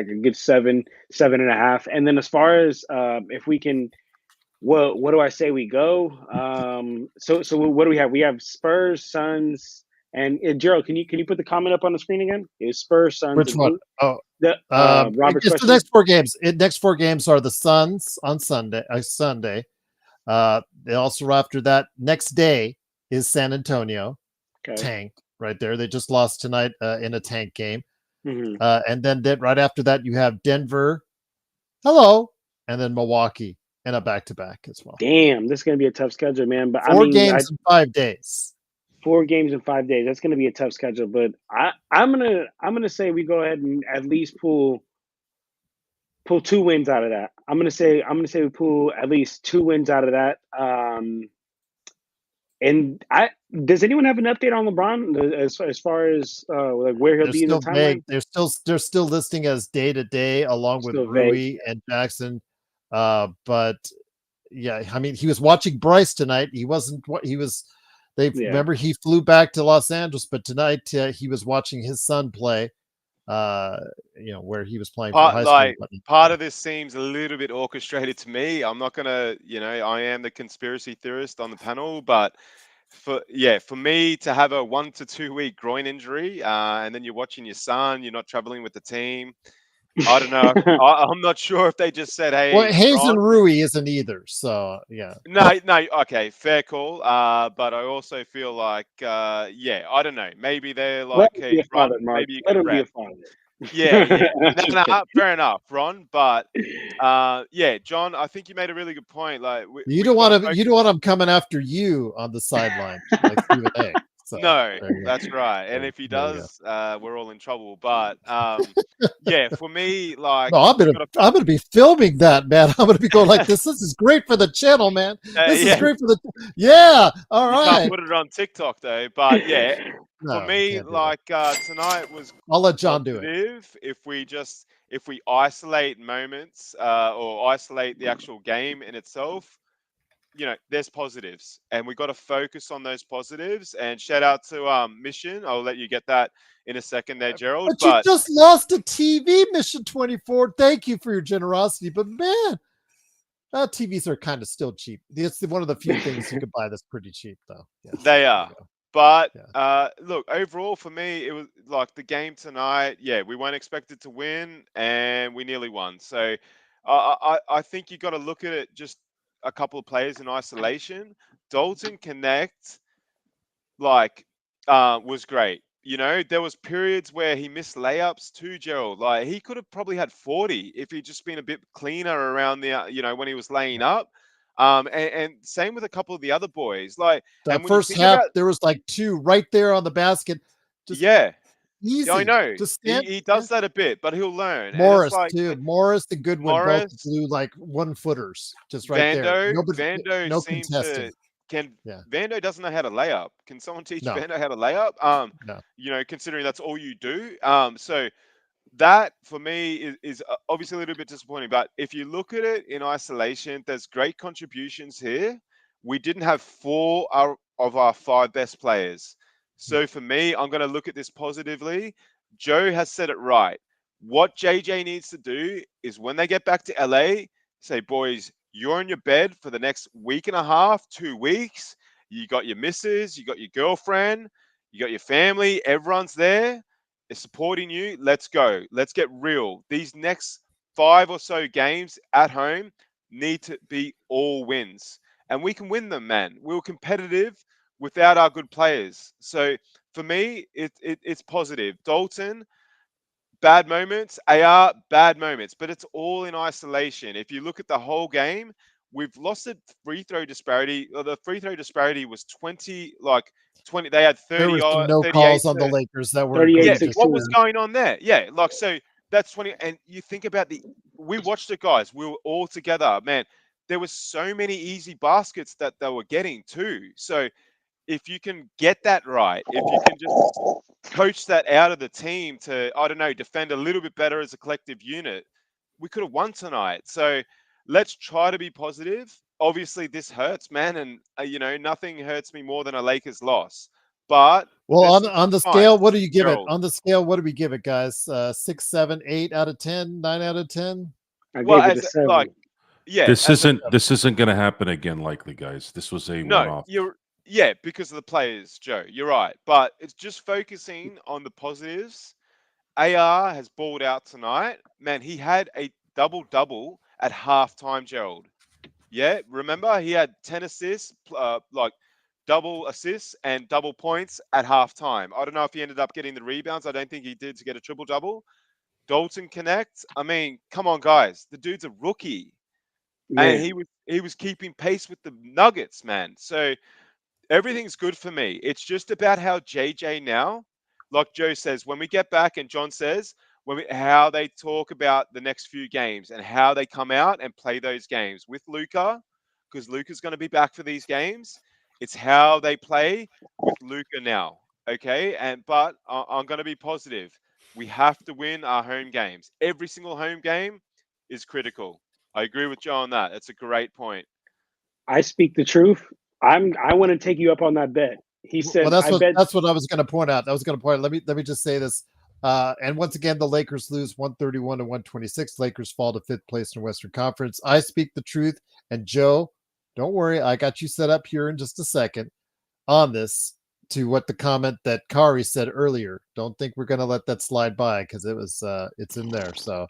good 7, 7.5. And then as far as if we can, what do I say we go? So what do we have? We have Spurs, Suns, and Gerald. Can you put the comment up on the screen again? Is Spurs, Suns, Which and one? who? Oh, Robert's it's question. the next 4 games. Next 4 games are the Suns on Sunday. They also, after that, next day is San Antonio. Okay. Tank right there. They just lost tonight in a tank game. Mm-hmm. And then right after that, you have Denver. Hello. And then Milwaukee and a back-to-back as well. Damn, this is going to be a tough schedule, man. But 4 games in 5 days. 4 games in 5 days. That's going to be a tough schedule. But I'm gonna say we go ahead and at least pull 2 wins out of that. I'm gonna say we pull at least 2 wins out of that. And does anyone have an update on LeBron as far as like where he'll They're be in the still vague. timeline? They're still listing as day to day along with Still Rui vague. and Jackson. But yeah, I mean, he was watching Bryce tonight. He wasn't what he was. Remember he flew back to Los Angeles, but tonight he was watching his son play. Where he was playing for high school. Part of this seems a little bit orchestrated to me. I'm not gonna, I am the conspiracy theorist on the panel, but for me to have a 1 to 2 week groin injury, and then you're watching your son, you're not traveling with the team. I don't know. I'm not sure if they just said, "Hey, well, Hayes Ron, and Rui isn't either." So yeah. No, okay, fair call. But I also feel like, I don't know. Maybe they're like, Let him be "Hey, a father, Ron, Mark. maybe you Let can him be a rep." father. Yeah. Just No, kidding. fair enough, Ron. But John, I think you made a really good point. Like, You don't want him coming after you on the sideline like Stephen A. So, no, that's right. And if he does, we're all in trouble. But for me, like, no, I'm gonna be filming that, man. I'm gonna be going like this. This is great for the channel, man. This is great for the All you right. can't put it on TikTok though. But No, for me, can't do like tonight was I'll let John do it. positive. If we isolate moments or isolate the actual game in itself, there's positives, and we got to focus on those positives. And shout out to Mission. I'll let you get that in a second there, Gerald. But you just lost a TV, Mission 24. Thank you for your generosity. But man, TVs are kind of still cheap. It's one of the few things you can buy that's pretty cheap, though. Yes, they are. But look, overall for me, it was like the game tonight. Yeah, we weren't expected to win, and we nearly won. So I think you got to look at it just a couple of players in isolation. Dalton Connect, was great. There was periods where he missed layups too, Gerald. Like, he could have probably had 40 if he'd just been a bit cleaner around the, when he was laying up. And same with a couple of the other boys. Like, that first half, there was like 2 right there on the basket. Just easy. I know. Just he does that a bit, but he'll learn. Morris and it's like, too. Morris and Goodwin Morris, both blew like 1-footers just right there. Vando seems contesting. Vando doesn't know how to lay up. Can someone teach Vando how to lay up? No. Considering that's all you do. So that for me is obviously a little bit disappointing. But if you look at it in isolation, there's great contributions here. We didn't have 4 of our 5 best players. So for me, I'm going to look at this positively. Joe has said it right. What JJ needs to do is when they get back to LA, say, boys, you're in your bed for the next week and a half, 2 weeks. You got your missus, you got your girlfriend, you got your family, everyone's there, is supporting you. Let's go. Let's get real. These next 5 or so games at home need to be all wins. And we can win them, man. We were competitive without our good players. So for me, it's positive. Dalton, bad moments. AR, bad moments. But it's all in isolation. If you look at the whole game, we've lost the free throw disparity. The free throw disparity was 20, like 20. They had There 30 were some or no 38. calls on the Lakers that were 38, Yeah, egregious. what was 16. going on there? Yeah, like, so that's 20. And you think about we watched it, guys. We were all together, man. There was so many easy baskets that they were getting too. So if you can get that right, if you can just coach that out of the team to, I don't know, defend a little bit better as a collective unit, we could have won tonight. So let's try to be positive. Obviously, this hurts, man, and nothing hurts me more than a Lakers loss. But Well, there's on the some scale, signs, what do you give it? Gerald. On the scale, what do we give it, guys? 6, 7, 8 out of 10, 9 out of 10. I Well, gave it a as 7. like, yeah, This as a, isn't going to happen again, likely, guys. This was a no, one-off. yeah, because of the players, Joe. You're right, but it's just focusing on the positives. AR has balled out tonight. Man, he had a double-double at halftime, Gerald. Yeah, remember? He had 10 assists, like double assists and double points at halftime. I don't know if he ended up getting the rebounds. I don't think he did to get a triple-double. Dalton Connect. I mean, come on, guys. The dude's a rookie. And Yeah. he was keeping pace with the Nuggets, man. So everything's good for me. It's just about how JJ now, like Joe says, when we get back, and John says, how they talk about the next few games and how they come out and play those games with Luka, because Luka's going to be back for these games. It's how they play with Luka now. Okay. But I'm going to be positive. We have to win our home games. Every single home game is critical. I agree with Joe on that. It's a great point. I speak the truth. I want to take you up on that bet. He Well, said, I bet. that's what I was going to point out. I was going to point out. Let me just say this. And once again, the Lakers lose 131 to 126. Lakers fall to 5th place in the Western Conference. I speak the truth. And Joe, don't worry, I got you set up here in just a second on this to what the comment that Kari said earlier. Don't think we're going to let that slide by because it's in there. So,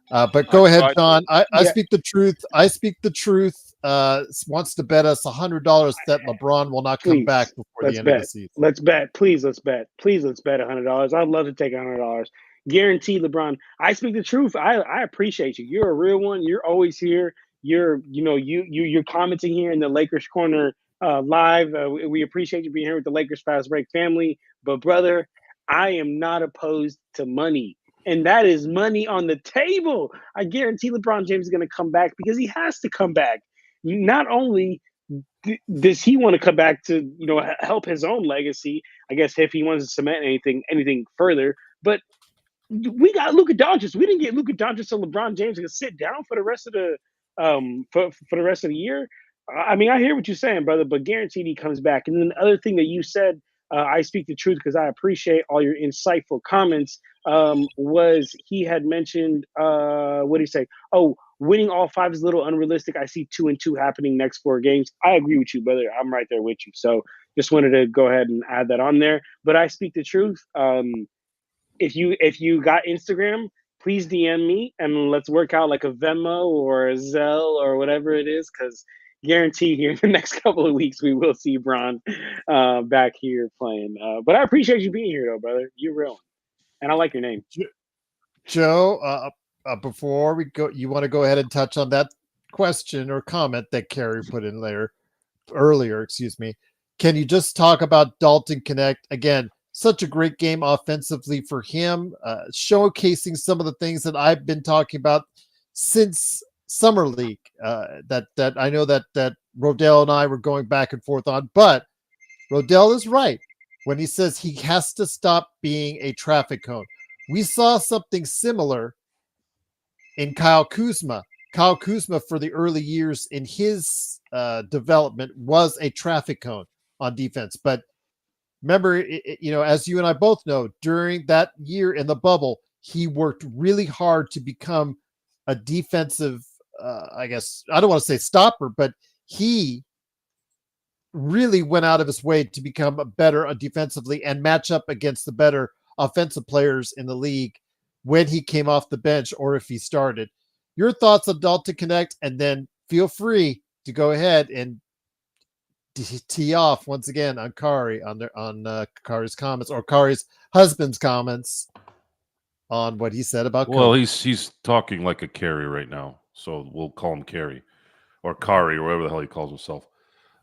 but go ahead, John. I Yeah. speak the truth. I speak the truth. Wants to bet us $100 that LeBron will not come Please, back before the let's end of bet. the season. Let's bet. Please, let's bet. Please, let's bet $100. I'd love to take $100. Guaranteed, LeBron. I speak the truth. I appreciate you. You're a real one. You're always here. You're commenting here in the Lakers Corner live. We appreciate you being here with the Lakers Fast Break family. But brother, I am not opposed to money. And that is money on the table. I guarantee LeBron James is going to come back because he has to come back. Not only does he want to come back to help his own legacy, I guess, if he wants to cement anything further, but we got Luka Doncic. We didn't get Luka Doncic so LeBron James can sit down for the rest of the for the rest of the year. I mean, I hear what you're saying, brother, but guaranteed he comes back. And then the other thing that you said, I speak the truth because I appreciate all your insightful comments. Was he had mentioned what did he say? Oh, winning all 5 is a little unrealistic. I see 2 and 2 happening next 4 games. I agree with you, brother. I'm right there with you. So just wanted to go ahead and add that on there. But I speak the truth. If you got Instagram, please DM me and let's work out like a Venmo or a Zelle or whatever it is, because guaranteed here in the next couple of weeks we will see Bron back here playing. But I appreciate you being here though, brother. You're real, and I like your name. Joe, before we go, you want to go ahead and touch on that question or comment that Carrie put in there earlier, excuse me. Can you just talk about Dalton Connect again? Such a great game offensively for him, showcasing some of the things that I've been talking about since Summer League. That I know that Rodell and I were going back and forth on, but Rodell is right when he says he has to stop being a traffic cone. We saw something similar in Kyle Kuzma. Kyle Kuzma, for the early years in his development, was a traffic cone on defense. But remember, as you and I both know, during that year in the bubble, he worked really hard to become a defensive I guess I don't want to say stopper, but he really went out of his way to become better defensively and match up against the better offensive players in the league when he came off the bench or if he started. Your thoughts on Dalton Connect, and then feel free to go ahead and tee off once again on Kari on Kari's comments, or Kari's husband's comments on what he said about Well, Kobe. he's talking like a Carey right now, so we'll call him Carey or Kari or whatever the hell he calls himself.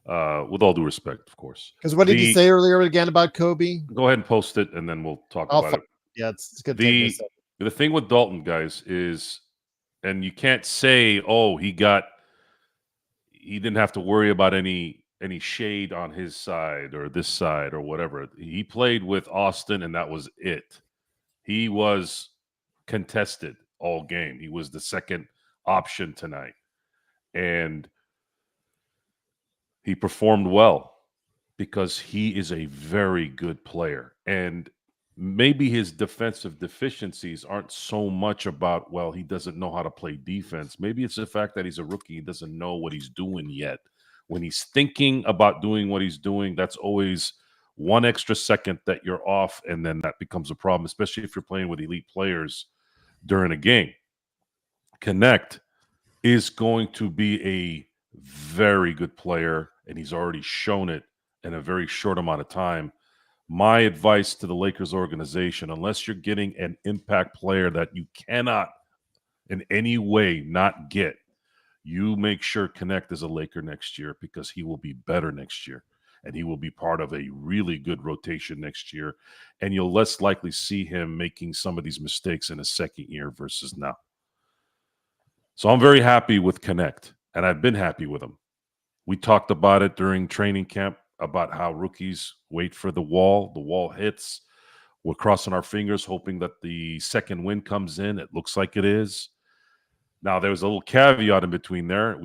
With all due respect, of course. Because what did he say earlier again about Kobe? Go ahead and post it, and then we'll talk about it. Yeah, it's going to take me a second. The thing with Dalton, guys, is, and you can't say, oh, he didn't have to worry about any shade on his side or this side or whatever. He played with Austin, and that was it. He was contested all game. He was the second option tonight, and he performed well because he is a very good player. And maybe his defensive deficiencies aren't so much about, well, he doesn't know how to play defense. Maybe it's the fact that he's a rookie. He doesn't know what he's doing yet. When he's thinking about doing what he's doing, that's always one extra second that you're off, and then that becomes a problem, especially if you're playing with elite players during a game. Connect is going to be a very good player, and he's already shown it in a very short amount of time. My advice to the Lakers organization, unless you're getting an impact player that you cannot in any way not get, you make sure Connect is a Laker next year, because he will be better next year, and he will be part of a really good rotation next year, and you'll less likely see him making some of these mistakes in his second year versus now. So I'm very happy with Connect, and I've been happy with him. We talked about it during training camp, about how rookies wait for the wall hits. We're crossing our fingers, hoping that the second win comes in. It looks like it is. Now, there's a little caveat in between there.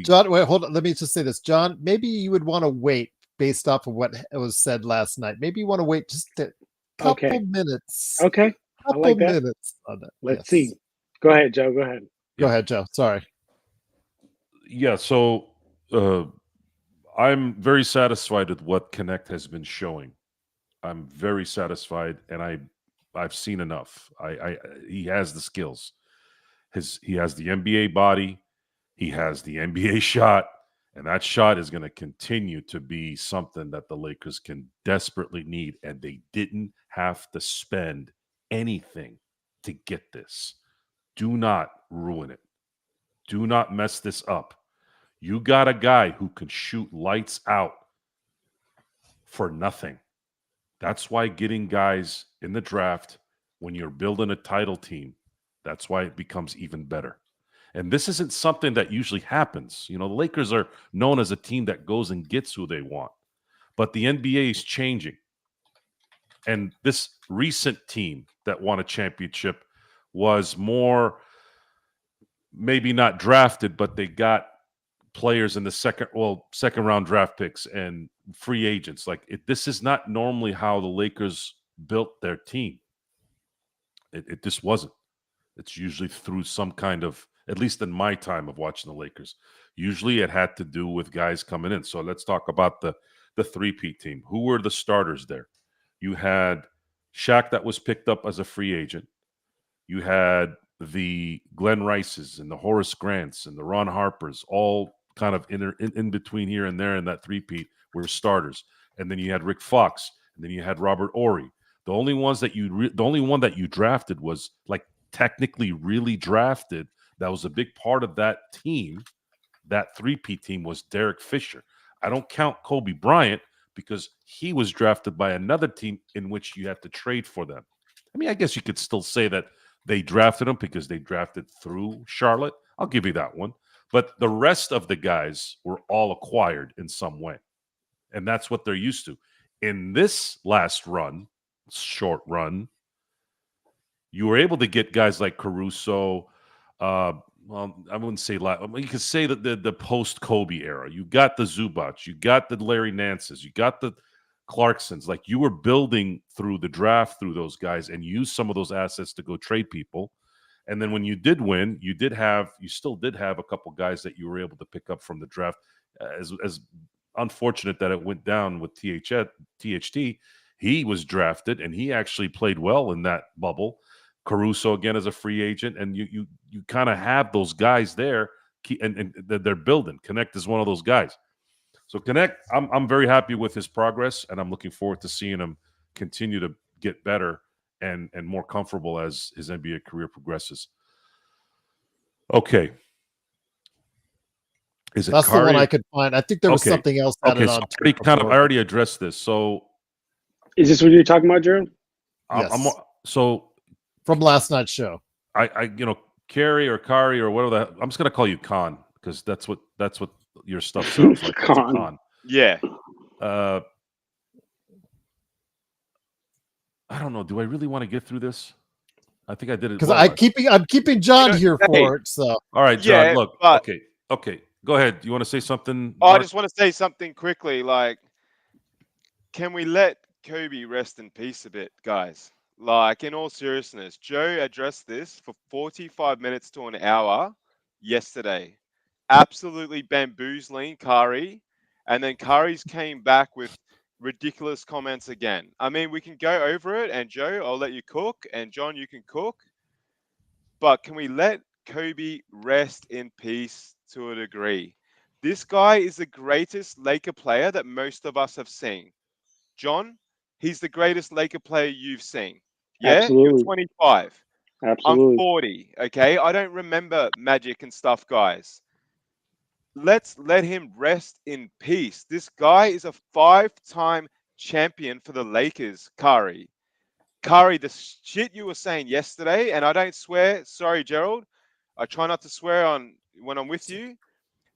John, wait, hold on. Let me just say this, John. Maybe you would want to wait based off of what was said last night. Maybe you want to wait just a couple minutes. Okay, couple I like that. minutes on it. Let's see. Go ahead, Joe. Go ahead. Go ahead, Joe. Sorry. Yeah, so I'm very satisfied with what Connect has been showing. I'm very satisfied, and I've seen enough. He has the skills. He has the NBA body. He has the NBA shot, and that shot is going to continue to be something that the Lakers can desperately need, and they didn't have to spend anything to get this. Do not ruin it. Do not mess this up. You got a guy who can shoot lights out for nothing. That's why getting guys in the draft when you're building a title team, that's why it becomes even better. And this isn't something that usually happens. You know, the Lakers are known as a team that goes and gets who they want. But the NBA is changing. And this recent team that won a championship was more, maybe not drafted, but they got players in the second round draft picks and free agents. This is not normally how the Lakers built their team. It just wasn't. It's usually through some kind of, at least in my time of watching the Lakers, usually it had to do with guys coming in. So let's talk about the three-peat team. Who were the starters there? You had Shaq that was picked up as a free agent. You had the Glenn Rices and the Horace Grants and the Ron Harpers, all kind of in between here and there in that three-peat were starters. And then you had Rick Fox, and then you had Robert Horry. The only one that you drafted was technically really drafted. That was a big part of that team. That three-peat team was Derek Fisher. I don't count Kobe Bryant because he was drafted by another team in which you had to trade for them. I mean, I guess you could still say that they drafted him because they drafted through Charlotte. I'll give you that one. But the rest of the guys were all acquired in some way. And that's what they're used to. In this last run, short run, you were able to get guys like Caruso. Well, I wouldn't say you could say that the post-Kobe era. You got the Zubats. You got the Larry Nances. You got the Clarksons. You were building through the draft through those guys and use some of those assets to go trade people. And then when you did win, you still did have a couple guys that you were able to pick up from the draft. As unfortunate that it went down with THT, he was drafted and he actually played well in that bubble. Caruso again as a free agent, and you kind of have those guys there, and they're building. Connect is one of those guys. So Connect, I'm very happy with his progress, and I'm looking forward to seeing him continue to get better and more comfortable as his NBA career progresses. Okay. Is it That's Kari? the one I could find. I think there was Okay. something else added So on. I already addressed this. So Is this what you're talking about, Gerald? Yes. So from last night's show. I Kari or Kari or whatever I'm just gonna call you Khan because that's what your stuff sounds like. Khan. Yeah. I don't know. Do I really want to get through this? I think I did it because well. I'm keeping John here for it. So all right, John. Yeah, look, but- okay. Go ahead. You want to say something? I Mark? just want to say something quickly. Like, can we let Kobe rest in peace a bit, guys? Like, in all seriousness, Joe addressed this for 45 minutes to an hour yesterday. Absolutely bamboozling Kari. And then Kari's came back with ridiculous comments again. I mean, we can go over it, and Joe, I'll let you cook, and John, you can cook. But can we let Kobe rest in peace to a degree? This guy is the greatest Laker player that most of us have seen. John, he's the greatest Laker player you've seen. Yeah, Absolutely. You're 25. Absolutely. I'm 40. Okay, I don't remember Magic and stuff, guys. Let's let him rest in peace. This guy is a 5-time champion for the Lakers, Kari. Kari, the shit you were saying yesterday, and I don't swear. Sorry, Gerald. I try not to swear on when I'm with you.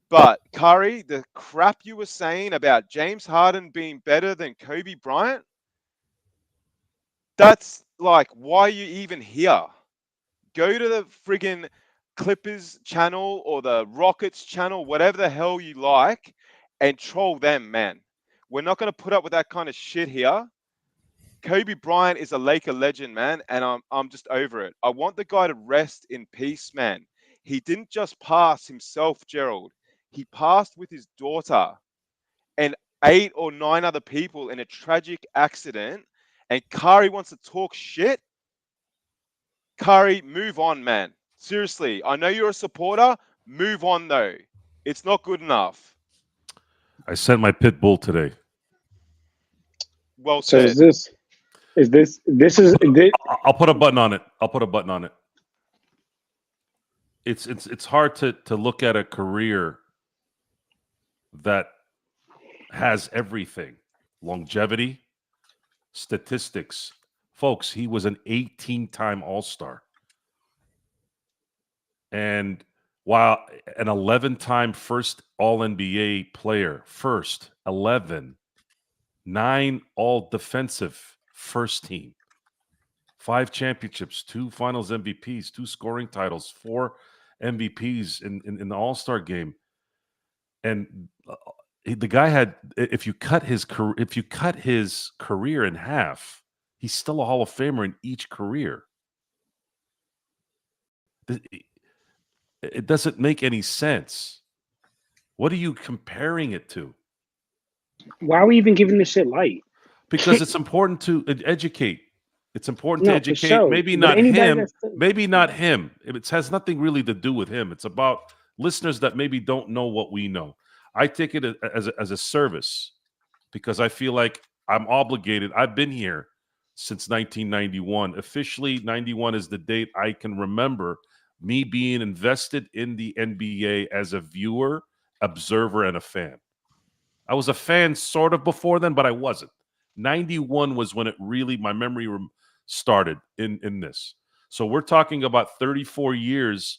But Kari, the crap you were saying about James Harden being better than Kobe Bryant, that's like, why are you even here? Go to the friggin' Clippers channel or the Rockets channel, whatever the hell you like, and troll them, man. We're not going to put up with that kind of shit here. Kobe Bryant is a Laker legend, man, and I'm just over it. I want the guy to rest in peace, man. He didn't just pass himself, Gerald. He passed with his daughter and 8 or 9 other people in a tragic accident. And Kari wants to talk shit. Kari, move on, man. Seriously, I know you're a supporter. Move on, though. It's not good enough. I sent my pit bull today. Well So said. I'll put a button on it. It's hard to look at a career that has everything: longevity, statistics. Folks, he was an 18-time All-Star. And while an 11-time first All-NBA player, 11, 9 All-Defensive first team, 5 championships, 2 Finals MVPs, 2 scoring titles, 4 MVPs in the All-Star game, and the guy had. If you cut his career in half, he's still a Hall of Famer in each career. It doesn't make any sense. What are you comparing it to? Why are we even giving this shit light? Because it's important to educate. It's important to educate. Sure. Maybe But not him. that's- Maybe not him. It has nothing really to do with him. It's about listeners that maybe don't know what we know. I take it as a service because I feel like I'm obligated. I've been here since 1991. Officially, 91 is the date I can remember me being invested in the NBA as a viewer, observer, and a fan. I was a fan sort of before then, but I wasn't. 91 was when it really, my memory started in this. So we're talking about 34 years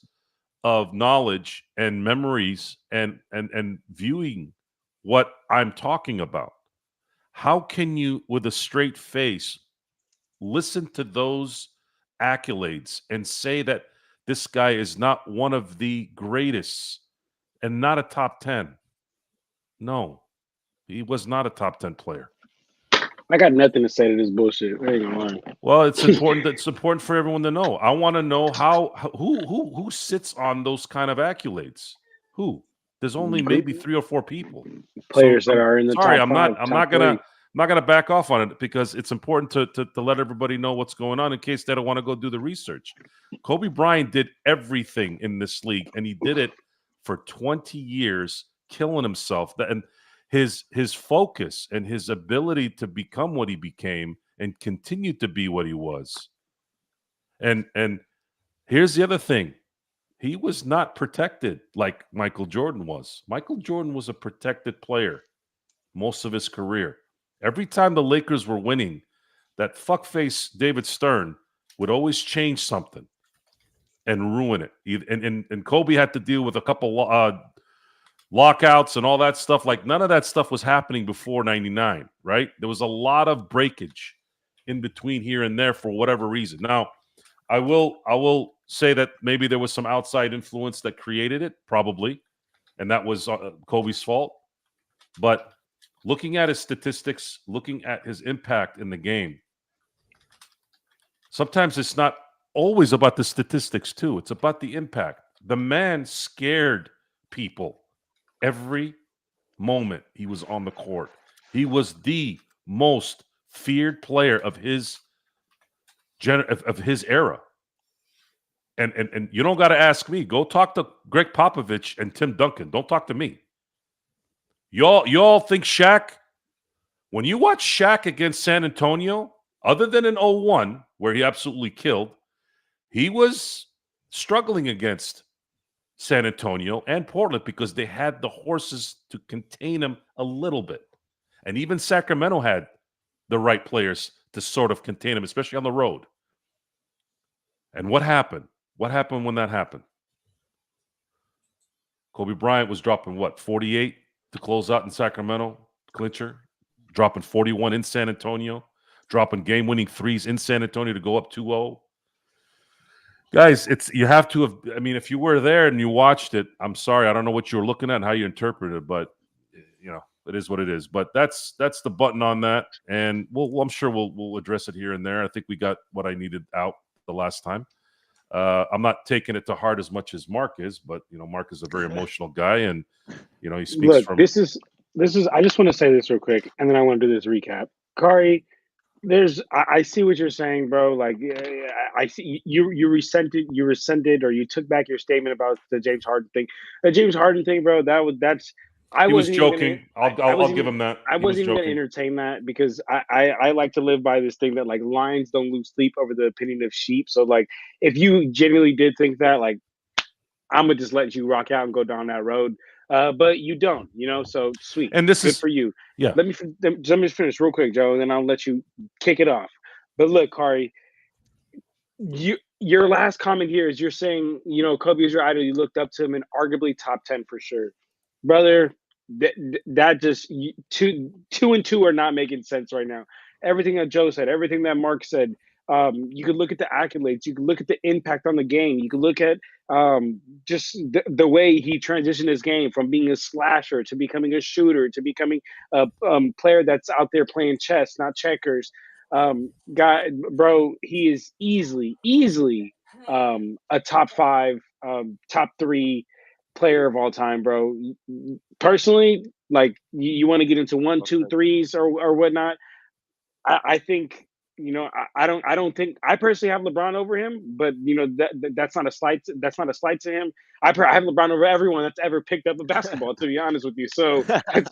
of knowledge and memories and viewing what I'm talking about. How can you, with a straight face, listen to those accolades and say that this guy is not one of the greatest and not a top 10? No, he was not a top 10 player. I got nothing to say to this bullshit. I ain't gonna lie. Well, it's important. It's important for everyone to know. I want to know who sits on those kind of accolades. Who? There's only maybe 3 or 4 people. Players So that are in the sorry, top five. I'm not gonna back off on it because it's important to let everybody know what's going on in case they don't want to go do the research. Kobe Bryant did everything in this league, and he did it for 20 years, killing himself. And his focus and his ability to become what he became and continue to be what he was. And here's the other thing. He was not protected like Michael Jordan was. Michael Jordan was a protected player most of his career. Every time the Lakers were winning, that fuckface David Stern would always change something and ruin it. And Kobe had to deal with a couple lockouts and all that stuff. Like none of that stuff was happening before 99, right? There was a lot of breakage in between here and there for whatever reason. Now, I will say that maybe there was some outside influence that created it, probably, and that was Kobe's fault. But looking at his statistics, looking at his impact in the game, sometimes it's not always about the statistics too. It's about the impact. The man scared people every moment he was on the court. He was the most feared player of his era. And you don't got to ask me. Go talk to Greg Popovich and Tim Duncan. Don't talk to me. Y'all think Shaq, when you watch Shaq against San Antonio, other than in 01, where he absolutely killed, he was struggling against San Antonio and Portland because they had the horses to contain him a little bit. And even Sacramento had the right players to sort of contain him, especially on the road. And what happened? What happened when that happened? Kobe Bryant was dropping, 48 to close out in Sacramento, clincher, dropping 41 in San Antonio, dropping game-winning threes in San Antonio to go up 2-0. Guys, you have to have, I mean, if you were there and you watched it, I'm sorry, I don't know what you were looking at and how you interpreted it, but, it is what it is. But that's the button on that, and I'm sure we'll address it here and there. I think we got what I needed out the last time. I'm not taking it to heart as much as Mark is, but Mark is a very emotional guy, and he speaks from. This is. I just want to say this real quick, and then I want to do this recap. Kari, I see what you're saying, bro. Like, I see you rescinded, or you took back your statement about the James Harden thing. The James Harden thing, bro. He was joking. I'll give him that. I wasn't even going to entertain that because I like to live by this thing that like lions don't lose sleep over the opinion of sheep. So like, if you genuinely did think that, like, I'm gonna just let you rock out and go down that road. But you don't, so sweet. And this good is for you. Yeah. Let me just finish real quick, Joe, and then I'll let you kick it off. But look, Kari, your last comment here is you're saying, Kobe is your idol. You looked up to him and arguably top 10 for sure. Brother, that just two and two are not making sense right now. Everything that Joe said, everything that Mark said, you could look at the accolades, you could look at the impact on the game, you could look at just the way he transitioned his game from being a slasher to becoming a shooter to becoming a player that's out there playing chess, not checkers. Bro, he is easily a top 5, top 3 player of all time, bro. Personally, like, you want to get into 1, 2, 3s or whatnot. I think, I don't think I personally have LeBron over him, but that's not a slight. That's not a slight to him. I have LeBron over everyone that's ever picked up a basketball, to be honest with you. So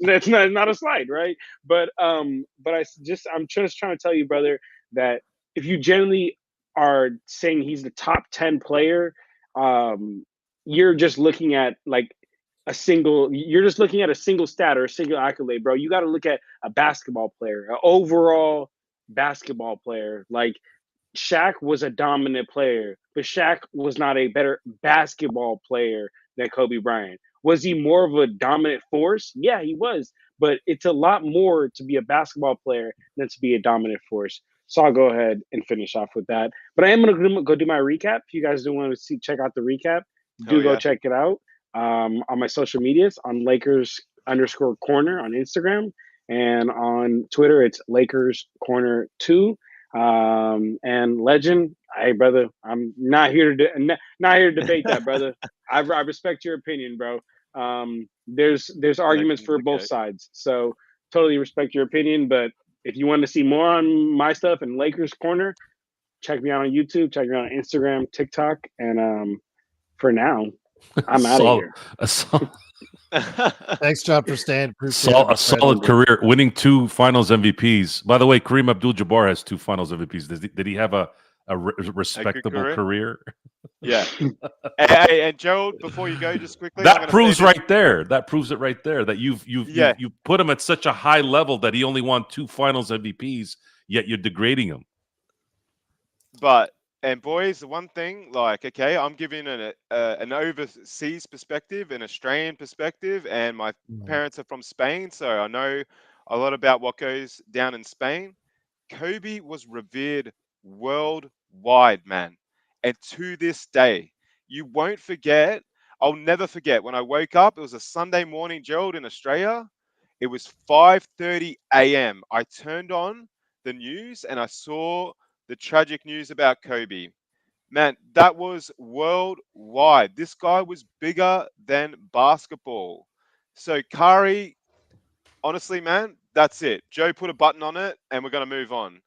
that's not a slight, right? But I'm just trying to tell you, brother, that if you generally are saying he's the top 10 player, you're just looking at like you're just looking at a single stat or a single accolade, bro. You got to look at a basketball player, an overall basketball player. Like, Shaq was a dominant player, but Shaq was not a better basketball player than Kobe Bryant. Was he more of a dominant force? Yeah, he was. But it's a lot more to be a basketball player than to be a dominant force. So I'll go ahead and finish off with that. But I am going to go do my recap. If you guys do want to check out the recap, go check it out on my social medias, on Lakers_corner on Instagram. And on Twitter, it's Lakers Corner 2. And Legend, hey brother, I'm not here to not here to debate that, brother. I respect your opinion, bro. There's arguments for both sides, so totally respect your opinion. But if you want to see more on my stuff and Lakers Corner, check me out on YouTube, check me out on Instagram, TikTok, and for now, I'm out of here. Thanks, John, for staying. A solid career, winning 2 Finals MVPs. By the way, Kareem Abdul-Jabbar has 2 Finals MVPs. Did he have a respectable career? Yeah. and Gerald, before you go, just quickly, that proves right there. That proves it right there that you put him at such a high level that he only won 2 Finals MVPs, yet you're degrading him. But and boys, the one thing, like, okay, I'm giving an overseas perspective, an Australian perspective, and my parents are from Spain, so I know a lot about what goes down in Spain. Kobe was revered worldwide, man. And to this day, you won't forget. I'll never forget when I woke up. It was a Sunday morning, Gerald, in Australia. It was 5:30 a.m. I turned on the news and I saw the tragic news about Kobe. Man, that was worldwide. This guy was bigger than basketball. So, Kari, honestly, man, that's it. Joe put a button on it and we're going to move on.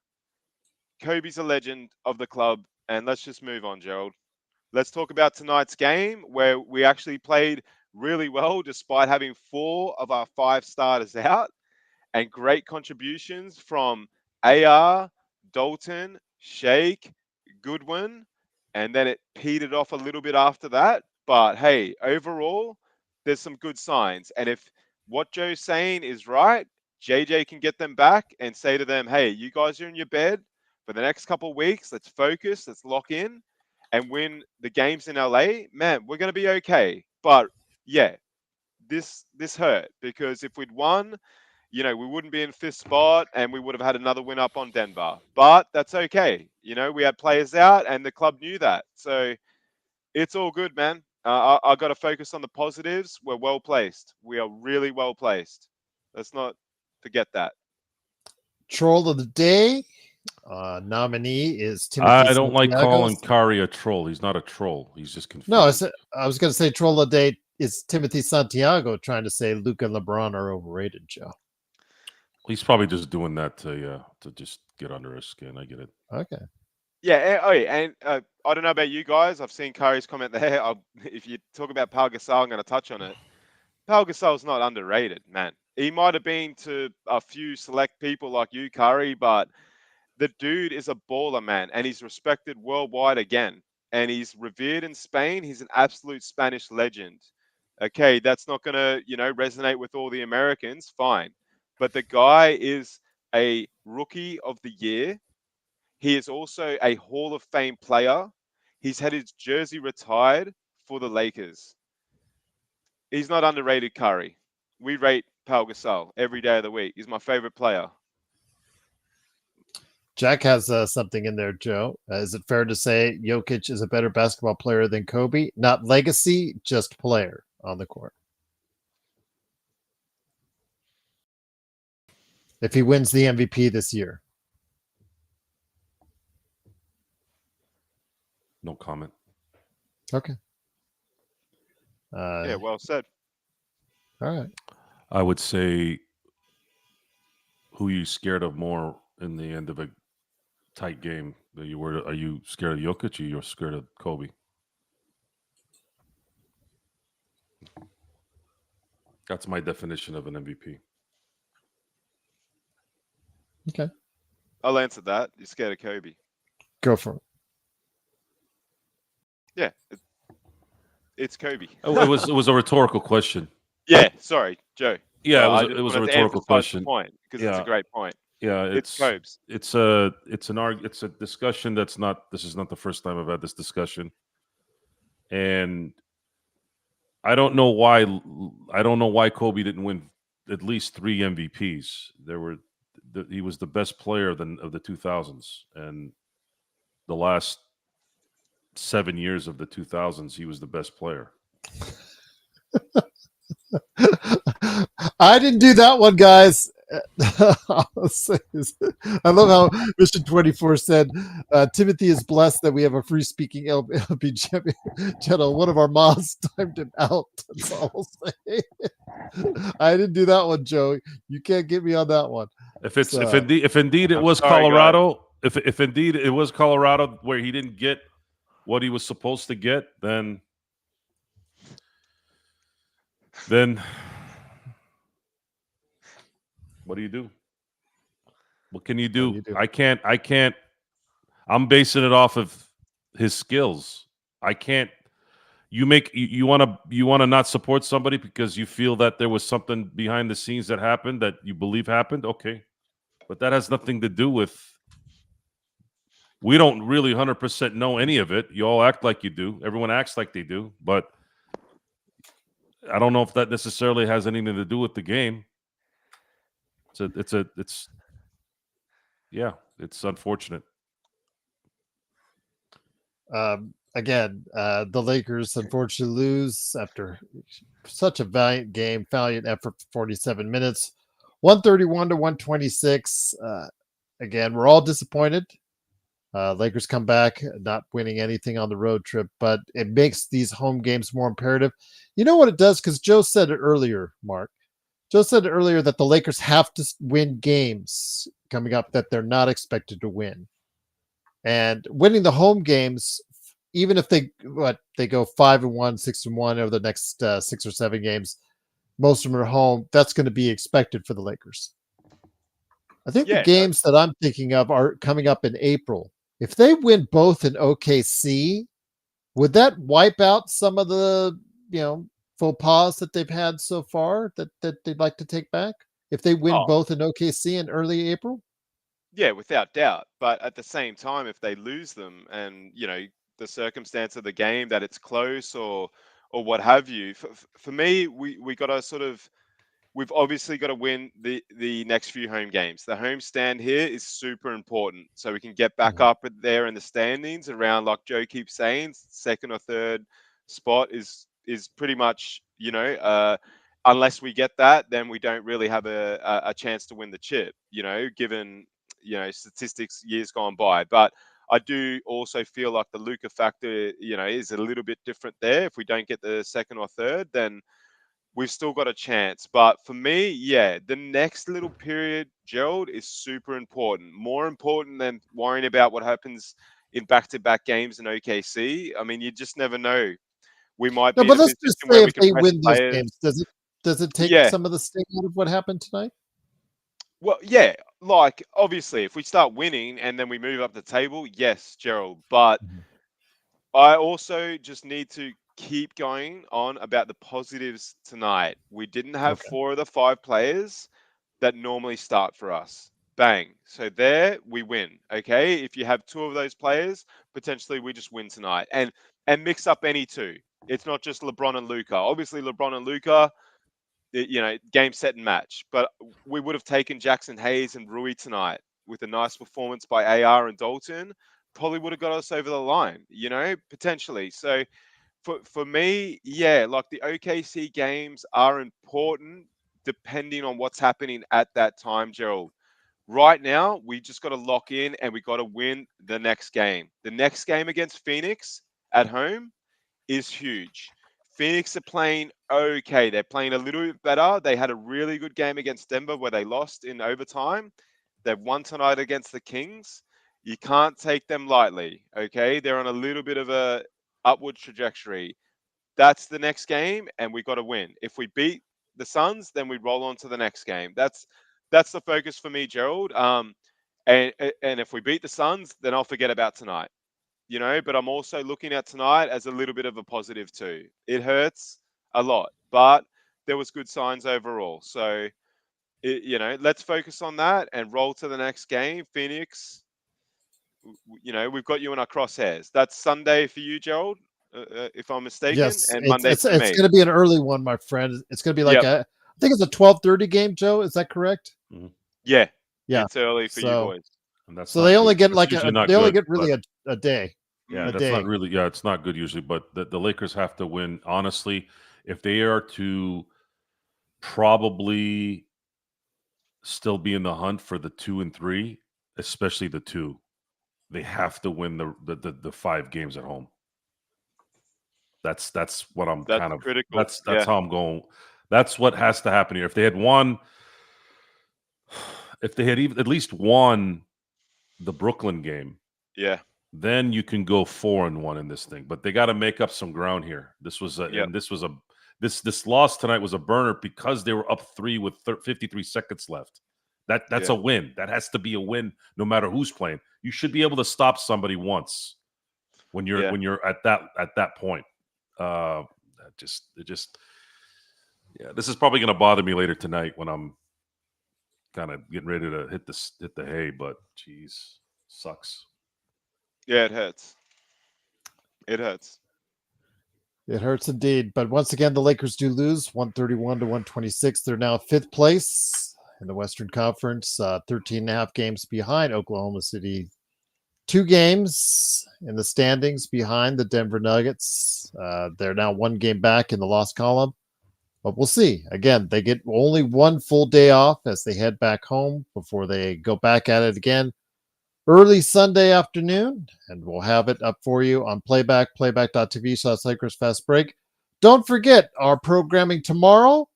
Kobe's a legend of the club, and let's just move on, Gerald. Let's talk about tonight's game where we actually played really well despite having 4 of our 5 starters out, and great contributions from AR, Dalton, Shake, Goodwin, and then it petered off a little bit after that. But hey, overall, there's some good signs. And if what Joe's saying is right, JJ can get them back and say to them, hey, you guys are in your bed for the next couple of weeks. Let's focus, let's lock in and win the games in LA. Man, we're going to be okay. But yeah, this hurt, because if we'd won, we wouldn't be in 5th spot and we would have had another win up on Denver. But that's okay. We had players out and the club knew that. So it's all good, man. I got to focus on the positives. We're well placed. We are really well placed. Let's not forget that. Troll of the day nominee is Timothy I don't like Santiago. calling Kari a troll. He's not a troll. He's just confused. No, I was going to say troll of the day is Timothy Santiago trying to say Luka and LeBron are overrated, Joe. He's probably just doing that to just get under his skin. I get it. Okay. Yeah. And I don't know about you guys. I've seen Kari's comment there. If you talk about Pau Gasol, I'm going to touch on it. Pau Gasol's not underrated, man. He might have been to a few select people like you, Kari, but the dude is a baller, man, and he's respected worldwide again. And he's revered in Spain. He's an absolute Spanish legend. Okay, that's not going to, resonate with all the Americans. Fine. But the guy is a rookie of the year. He is also a Hall of Fame player. He's had his jersey retired for the Lakers. He's not underrated, Kari. We rate Pau Gasol every day of the week. He's my favorite player. Jack has something in there, Joe. Is it fair to say Jokic is a better basketball player than Kobe? Not legacy, just player on the court. If he wins the MVP this year. No comment. Okay. Yeah, well said. All right. I would say, who are you scared of more in the end of a tight game? Are you scared of Jokic or you're scared of Kobe? That's my definition of an MVP. Okay. I'll answer that. You're scared of Kobe. Go for it. Yeah, it's Kobe. It was a rhetorical question. Yeah, sorry, Joe. Yeah, it was a rhetorical question. Point, because it's a great point. Yeah, it's Cobes. It's a discussion this is not the first time I've had this discussion. And I don't know why Kobe didn't win at least 3 MVPs. He was the best player of the 2000s, and the last 7 years of the 2000s, he was the best player. I didn't do that one, guys. I'll say this. I love how Mission 24 said, Timothy is blessed that we have a free-speaking LP channel. One of our mods timed him out. That's all I'll say. I didn't do that one, Joe. You can't get me on that one. If it's So, if indeed it I'm was sorry, Colorado, if indeed it was Colorado where he didn't get what he was supposed to get, then what do you do? What can you do? I can't. I'm basing it off of his skills. I can't. You want to not support somebody because you feel that there was something behind the scenes that happened that you believe happened. Okay, but that has nothing to do with. We don't really 100% know any of it. You all act like you do. Everyone acts like they do, but I don't know if that necessarily has anything to do with the game. It's unfortunate. Again, the Lakers unfortunately lose after such a valiant effort for 47 minutes, 131 to 126. Again, we're all disappointed. Lakers come back not winning anything on the road trip, but it makes these home games more imperative. You know what it does? Because Joe said it earlier, Mark. Joe said earlier that the Lakers have to win games coming up that they're not expected to win. And winning the home games, even if they go 5-1, 6-1 over the next 6 or 7 games, most of them are home. That's going to be expected for the Lakers. I think the games that I'm thinking of are coming up in April. If they win both in OKC, would that wipe out some of the faux pas that they've had so far that they'd like to take back? If they win both in OKC in early April? Yeah, without doubt. But at the same time, if they lose them and, the circumstance of the game, that it's close or what have you, for me, we got to we've obviously got to win the next few home games. The home stand here is super important. So we can get back up there in the standings around, like Joe keeps saying, second or third spot is pretty much, unless we get that, then we don't really have a chance to win the chip, given statistics years gone by. But I do also feel like the Luka factor, is a little bit different there. If we don't get the second or third, then we've still got a chance. But for me, the next little period, Gerald, is super important. More important than worrying about what happens in back-to-back games in OKC. I mean, you just never know. We might be in a let's just position where say we if can they press win those players. games, does it take some of the sting out of what happened tonight? Well, yeah, like obviously, if we start winning and then we move up the table, yes, Gerald. But I also just need to keep going on about the positives tonight. We didn't have 4 of the 5 players that normally start for us. Bang. So there we win. Okay. If you have 2 of those players, potentially we just win tonight. And mix up any 2. It's not just LeBron and Luka. Obviously, LeBron and Luka, game, set, and match. But we would have taken Jackson Hayes and Rui tonight with a nice performance by AR and Dalton. Probably would have got us over the line, potentially. So for me, like the OKC games are important depending on what's happening at that time, Gerald. Right now, we just got to lock in and we got to win the next game. The next game against Phoenix at home is huge. Phoenix are playing okay. They're playing a little bit better. They had a really good game against Denver where they lost in overtime. They've won tonight against the Kings. You can't take them lightly, okay? They're on a little bit of a upward trajectory. That's the next game, and we got to win. If we beat the Suns, then we roll on to the next game. That's the focus for me, Gerald. And if we beat the Suns, then I'll forget about tonight. But I'm also looking at tonight as a little bit of a positive too. It hurts a lot, but there was good signs overall. So, let's focus on that and roll to the next game. Phoenix, we've got you in our crosshairs. That's Sunday for you, Gerald, if I'm mistaken, Yes, and Monday it's for me. going to be an early one, my friend. It's going to be like I think it's a 12:30 game, Joe. Is that correct? Yeah, yeah. It's early for you boys. And that's so they only get a day. Yeah, that's not really. Yeah, it's not good usually. But the Lakers have to win. Honestly, if they are to probably still be in the hunt for the 2 and 3, especially the 2. They have to win the 5 games at home. That's what I'm That's kind of critical. that's Yeah. how I'm going. That's what has to happen here. If they had won, if they had even at least won the Brooklyn game, Yeah. then you can go 4-1 in this thing. But they got to make up some ground here. This Yep. this loss tonight was a burner because they were up 3 with 53 seconds left. That's Yeah. a win. That has to be a win, no matter who's playing. You should be able to stop somebody once when you're at that point. This is probably going to bother me later tonight when I'm kind of getting ready to hit the hay. But geez, sucks. Yeah, it hurts. It hurts. It hurts indeed. But once again, the Lakers do lose 131 to 126. They're now 5th place in the Western Conference, 13 and a half games behind Oklahoma City. 2 games in the standings behind the Denver Nuggets. They're now 1 game back in the loss column. But we'll see. Again, they get only 1 full day off as they head back home before they go back at it again early Sunday afternoon, and we'll have it up for you on playback.tv/Lakers Fast Break. Don't forget, our programming tomorrow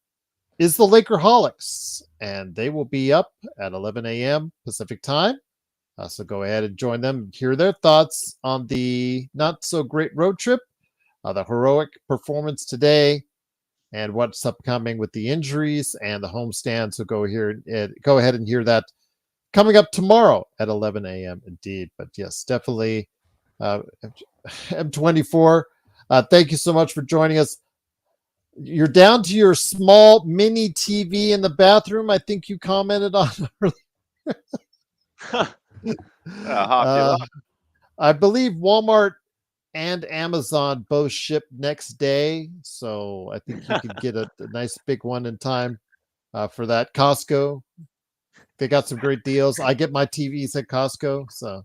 is the Lakerholics, and they will be up at 11 a.m. Pacific time. So go ahead and join them and hear their thoughts on the not-so-great road trip, the heroic performance today, and what's upcoming with the injuries and the homestand. So go ahead and hear that coming up tomorrow at 11 a.m. indeed. But yes, definitely M24. Thank you so much for joining us. You're down to your small mini TV in the bathroom. I think you commented on earlier. I believe Walmart and Amazon both ship next day. So I think you could get a nice big one in time for that. Costco, they got some great deals. I get my TVs at Costco. So,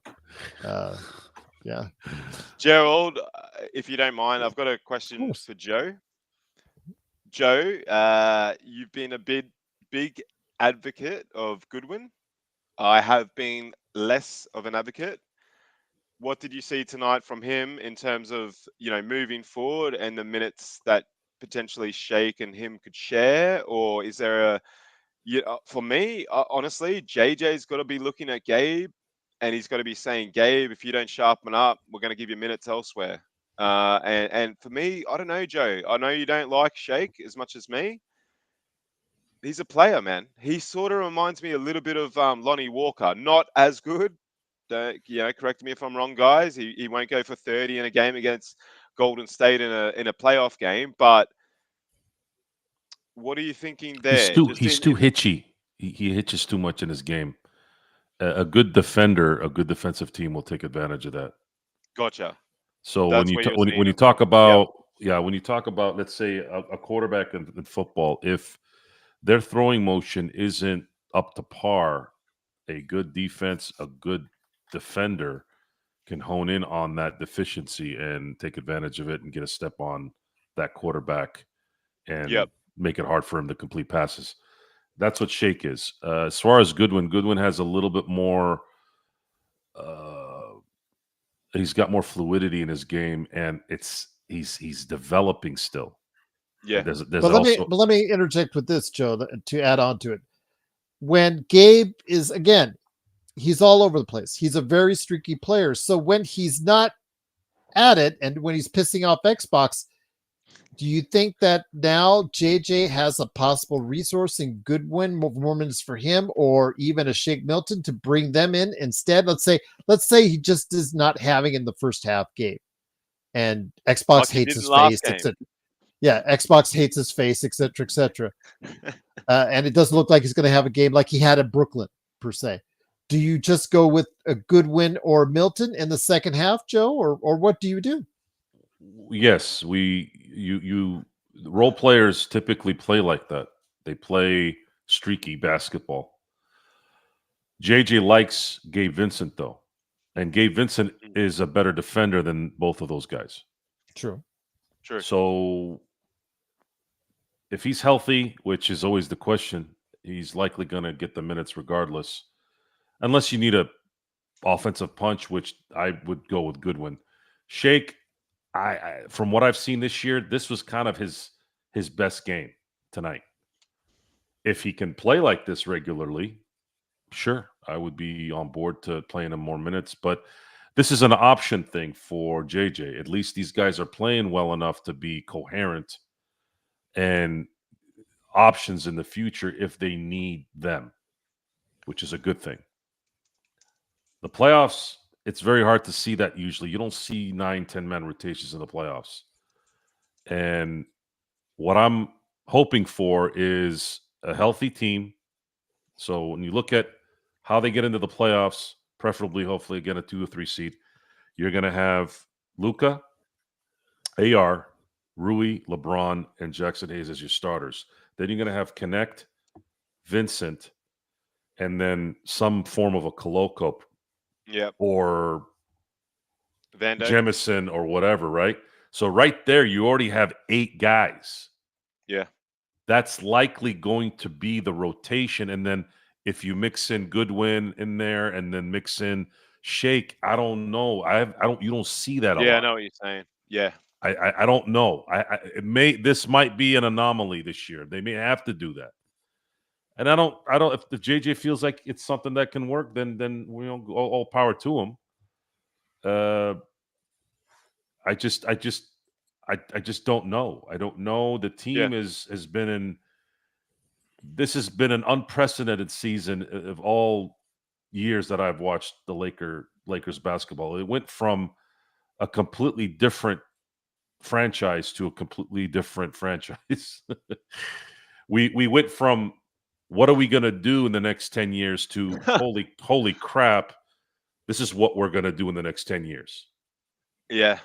yeah. Gerald, if you don't mind, I've got a question for Joe. Joe, you've been a big advocate of Goodwin. I have been less of an advocate. What did you see tonight from him in terms of, moving forward and the minutes that potentially Shake and him could share? Or is there for me, honestly, JJ's got to be looking at Gabe and he's got to be saying, Gabe, if you don't sharpen up, we're going to give you minutes elsewhere. And for me, I don't know, Joe. I know you don't like Shake as much as me. He's a player, man. He sort of reminds me a little bit of Lonnie Walker. Not as good. Correct me if I'm wrong, guys. He won't go for 30 in a game against Golden State in a playoff game. But what are you thinking there? He's too hitchy. He hitches too much in his game. A good defender, a good defensive team will take advantage of that. Gotcha. So when you talk about let's say a quarterback in football, if their throwing motion isn't up to par, a good defense, a good defender can hone in on that deficiency and take advantage of it and get a step on that quarterback and make it hard for him to complete passes. That's what Shake is. As far as Goodwin has a little bit more. He's got more fluidity in his game, and he's developing still. Yeah. Let me interject with this, Joe, to add on to it. When Gabe is, again, he's all over the place. He's a very streaky player. So when he's not at it and when he's pissing off Xbox, do you think that now JJ has a possible resource in Goodwin, more minutes for him, or even a Shake Milton to bring them in instead? Let's say he just is not having in the first half game, and Xbox hates his face. Xbox hates his face, etc. And it doesn't look like he's going to have a game like he had in Brooklyn per se. Do you just go with a Goodwin or Milton in the second half, Joe, or what do you do? Yes, role players typically play like that. They play streaky basketball. JJ likes Gabe Vincent though, and Gabe Vincent is a better defender than both of those guys. True. So if he's healthy, which is always the question, He's likely going to get the minutes regardless, unless you need a offensive punch, which I would go with Goodwin. Shake, I from what I've seen this year, this was kind of his best game tonight. If he can play like this regularly, sure, I would be on board to playing him more minutes. But this is an option thing for JJ. At least these guys are playing well enough to be coherent and options in the future if they need them, which is a good thing. The playoffs, it's very hard to see that usually. You don't see 9-10 man rotations in the playoffs. And what I'm hoping for is a healthy team. So when you look at how they get into the playoffs, preferably, hopefully, again, a 2 or 3 seed, you're going to have Luka, AR, Rui, LeBron, and Jackson Hayes as your starters. Then you're going to have Connect, Vincent, and then some form of a Koloko or Vando, Jemison or whatever, right? So right there, you already have 8 guys. Yeah. That's likely going to be the rotation. And then if you mix in Goodwin in there and then mix in Shake, I don't know. You don't see that a lot. Yeah, I know what you're saying. Yeah. I don't know. This might be an anomaly this year. They may have to do that. And I don't if the JJ feels like it's something that can work, then all power to him. I just don't know. I don't know. The team has been this has been an unprecedented season of all years that I've watched the Lakers basketball. It went from a completely different franchise to a completely different franchise. we went from what are we going to do in the next 10 years to holy crap, this is what we're going to do in the next 10 years. Yeah.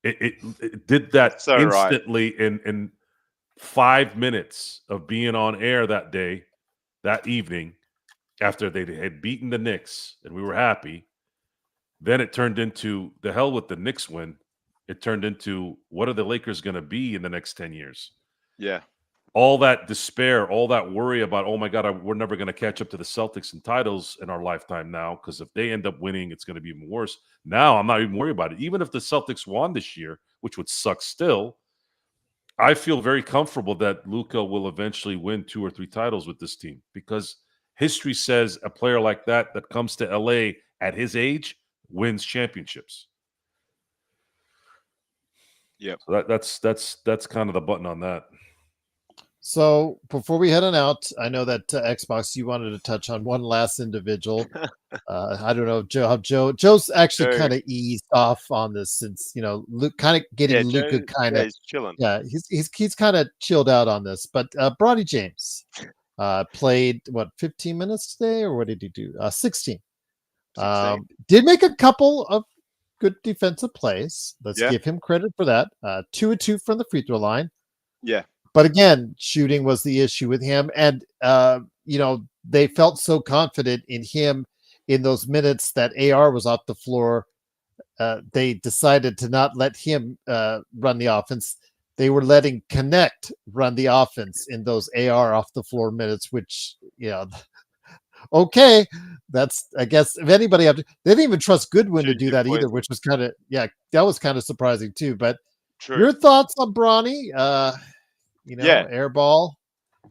It did that so instantly in 5 minutes of being on air that evening, after they had beaten the Knicks and we were happy. Then it turned into the hell with the Knicks win. It turned into what are the Lakers going to be in the next 10 years? Yeah. All that despair, all that worry about, oh my God, we're never going to catch up to the Celtics in titles in our lifetime now, because if they end up winning, it's going to be even worse. Now I'm not even worried about it. Even if the Celtics won this year, which would suck still, I feel very comfortable that Luka will eventually win 2 or 3 titles with this team, because history says a player like that comes to LA at his age wins championships. Yep. So that's kind of the button on that. So before we head on out, I know that Xbox, you wanted to touch on one last individual. I don't know, Joe's actually kind of eased off on this since, Luke kind of getting Luka kind of he's chilling. Yeah, he's kind of chilled out on this. But Bronny James played 15 minutes today, or what did he do? 16. Did make a couple of good defensive plays. Let's give him credit for that. 2 of 2 from the free throw line. Yeah. But again, shooting was the issue with him. And, they felt so confident in him in those minutes that AR was off the floor. They decided to not let him run the offense. They were letting Connect run the offense in those AR off the floor minutes, which, okay. That's, I guess, if anybody, they didn't even trust Goodwin to do that either, which was kind of, that was kind of surprising too. But your thoughts on Bronny? Air ball.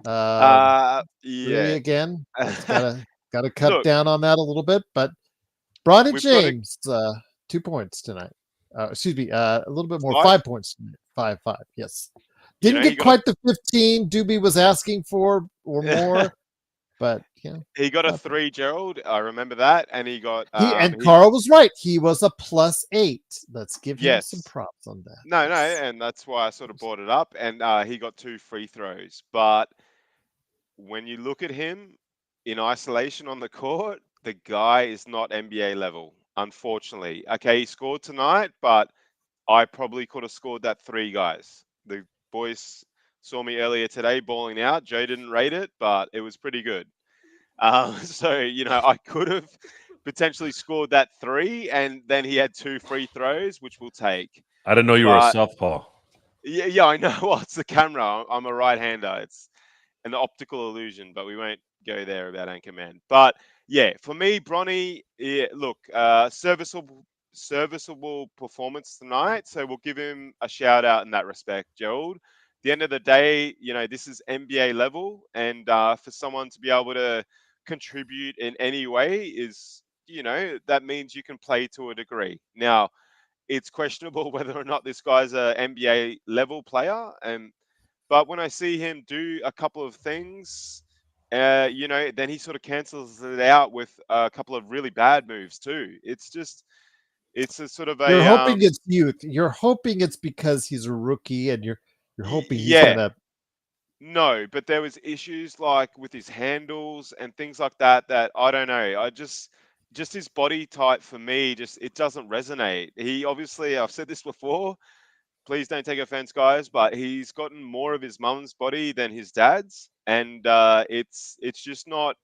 Really again, gotta cut down on that a little bit. But Bronny James, 2 points tonight. Excuse me, a little bit more, 5 points tonight. 5. Yes, didn't get quite the 15 Doobie was asking for or more, but he got a 3, Gerald. I remember that, and he got. Carl was right. He was a +8. Let's give him some props on that. No, and that's why I sort of brought it up. And he got 2 free throws. But when you look at him in isolation on the court, the guy is not NBA level, unfortunately. Okay, he scored tonight, but I probably could have scored that 3, guys. The boys saw me earlier today balling out. Joe didn't rate it, but it was pretty good. So, I could have potentially scored that 3, and then he had 2 free throws, which we'll take. I didn't know you were a southpaw. Yeah, I know. Well, it's the camera. I'm a right-hander. an optical illusion, but we won't go there about Anchorman. But yeah, for me, Bronny, yeah, look, serviceable performance tonight. So we'll give him a shout out in that respect, Gerald. The end of the day, this is NBA level, and for someone to be able to contribute in any way is, that means you can play to a degree. Now, it's questionable whether or not this guy's a NBA level player, but when I see him do a couple of things, then he sort of cancels it out with a couple of really bad moves too. It's a sort of You're a hoping it's youth. You're hoping it's because he's a rookie, and you're hoping he's gonna. No, but there was issues like with his handles and things like that I don't know. I just his body type for me, it doesn't resonate. He obviously, I've said this before, please don't take offense, guys, but he's gotten more of his mum's body than his dad's, and it's just not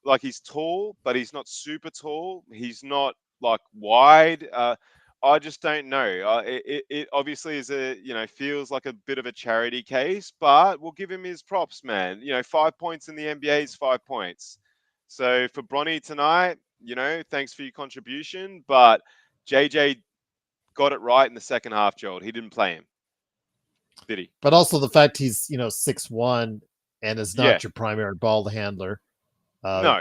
like he's tall, but he's not super tall. He's not like wide. I just don't know. It obviously is feels like a bit of a charity case, but we'll give him his props, man. 5 points in the NBA is 5 points. So for Bronny tonight, thanks for your contribution, but JJ got it right in the second half, Gerald. He didn't play him, did he? But also the fact he's 6'1" and is not your primary ball handler. No.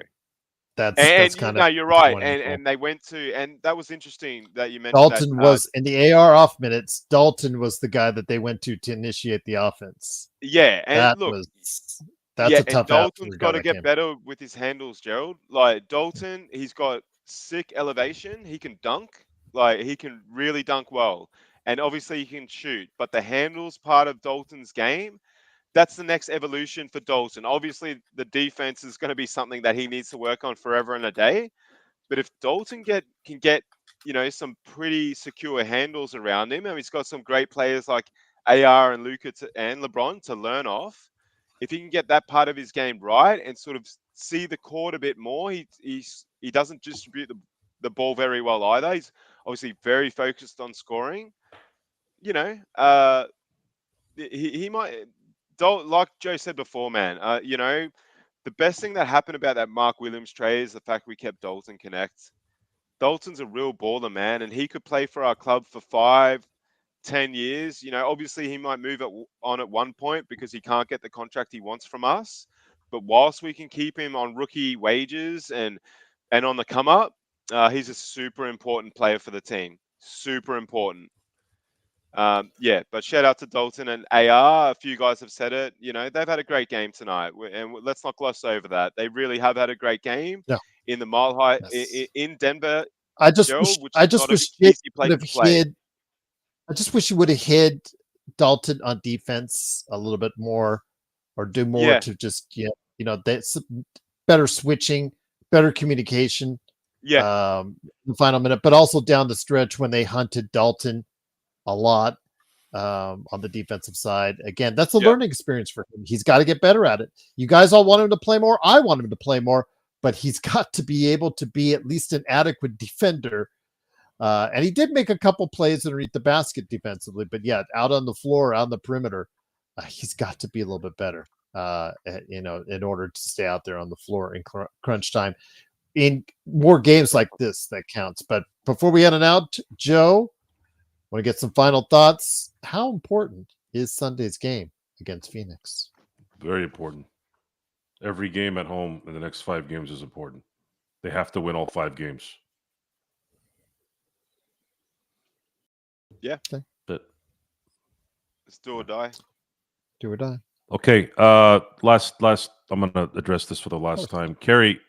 That's kind of. No, you're right. And they went to, and that was interesting that you mentioned Dalton that, was in the AR off minutes. Dalton was the guy that they went to initiate the offense. Yeah, and that's a tough. Dalton's got to get better with his handles, Gerald. Like Dalton, he's got sick elevation. He can dunk. Like he can really dunk well, and obviously he can shoot. But the handles part of Dalton's game, that's the next evolution for Dalton. Obviously, the defense is going to be something that he needs to work on forever and a day. But if Dalton can get some pretty secure handles around him, and he's got some great players like AR and Luka and LeBron to learn off. If he can get that part of his game right and sort of see the court a bit more, he doesn't distribute the ball very well either. He's obviously very focused on scoring. He might. Like Joe said before, man, the best thing that happened about that Mark Williams trade is the fact we kept Dalton Connect. Dalton's a real baller, man, and he could play for our club for 5-10 years. Obviously he might move on at one point because he can't get the contract he wants from us. But whilst we can keep him on rookie wages and on the come up, he's a super important player for the team. Super important. But shout out to Dalton and AR. A few guys have said it. They've had a great game tonight, and let's not gloss over that. They really have had a great game in the Mile High in Denver. I just wish you would have hid Dalton on defense a little bit more, or do more to just that's better switching, better communication. The final minute, but also down the stretch when they hunted Dalton a lot on the defensive side. Again, that's a learning experience for him. He's got to get better at it. You guys all want him to play more. I want him to play more, but he's got to be able to be at least an adequate defender. And he did make a couple plays underneath the basket defensively, but out on the floor, out on the perimeter, he's got to be a little bit better, in order to stay out there on the floor in crunch time. In more games like this, that counts. But before we end it out, Joe, want to get some final thoughts? How important is Sunday's game against Phoenix? Very important. Every game at home in the next 5 games is important. They have to win all 5 games. Yeah. Okay. But it's do or die. Do or die. Okay. Last. I'm going to address this for the last time. Kerry,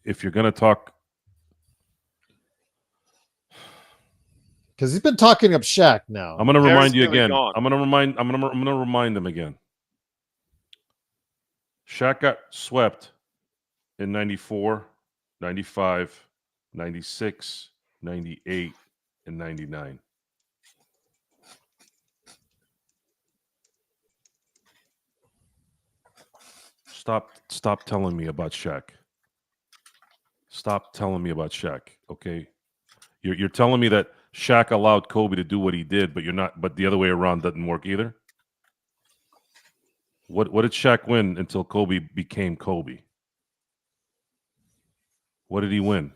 if you're going to talk. Because he's been talking up Shaq now. I'm going to remind you again. I'm going to remind them again. Shaq got swept in 94, 95, 96, 98, and 99. Stop telling me about Shaq. Stop telling me about Shaq, okay? You're telling me that Shaq allowed Kobe to do what he did, but you're not. But the other way around doesn't work either. What did Shaq win until Kobe became Kobe? What did he win?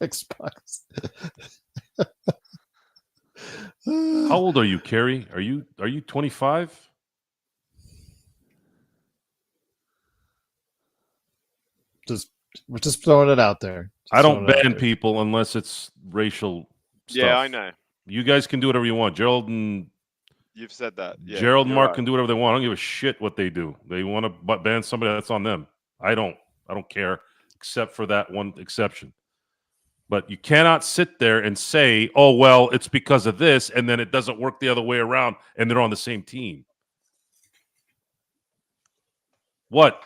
Xbox. How old are you, Kerry? Are you 25? We're just throwing it out there. I don't ban people unless it's racial stuff. Yeah, I know. You guys can do whatever you want. Gerald and You've said that. Yeah, Gerald and you're Mark right. can do whatever they want. I don't give a shit what they do. They want to ban somebody, that's on them. I don't care, except for that one exception. But you cannot sit there and say, oh, well, it's because of this, and then it doesn't work the other way around, and they're on the same team. What?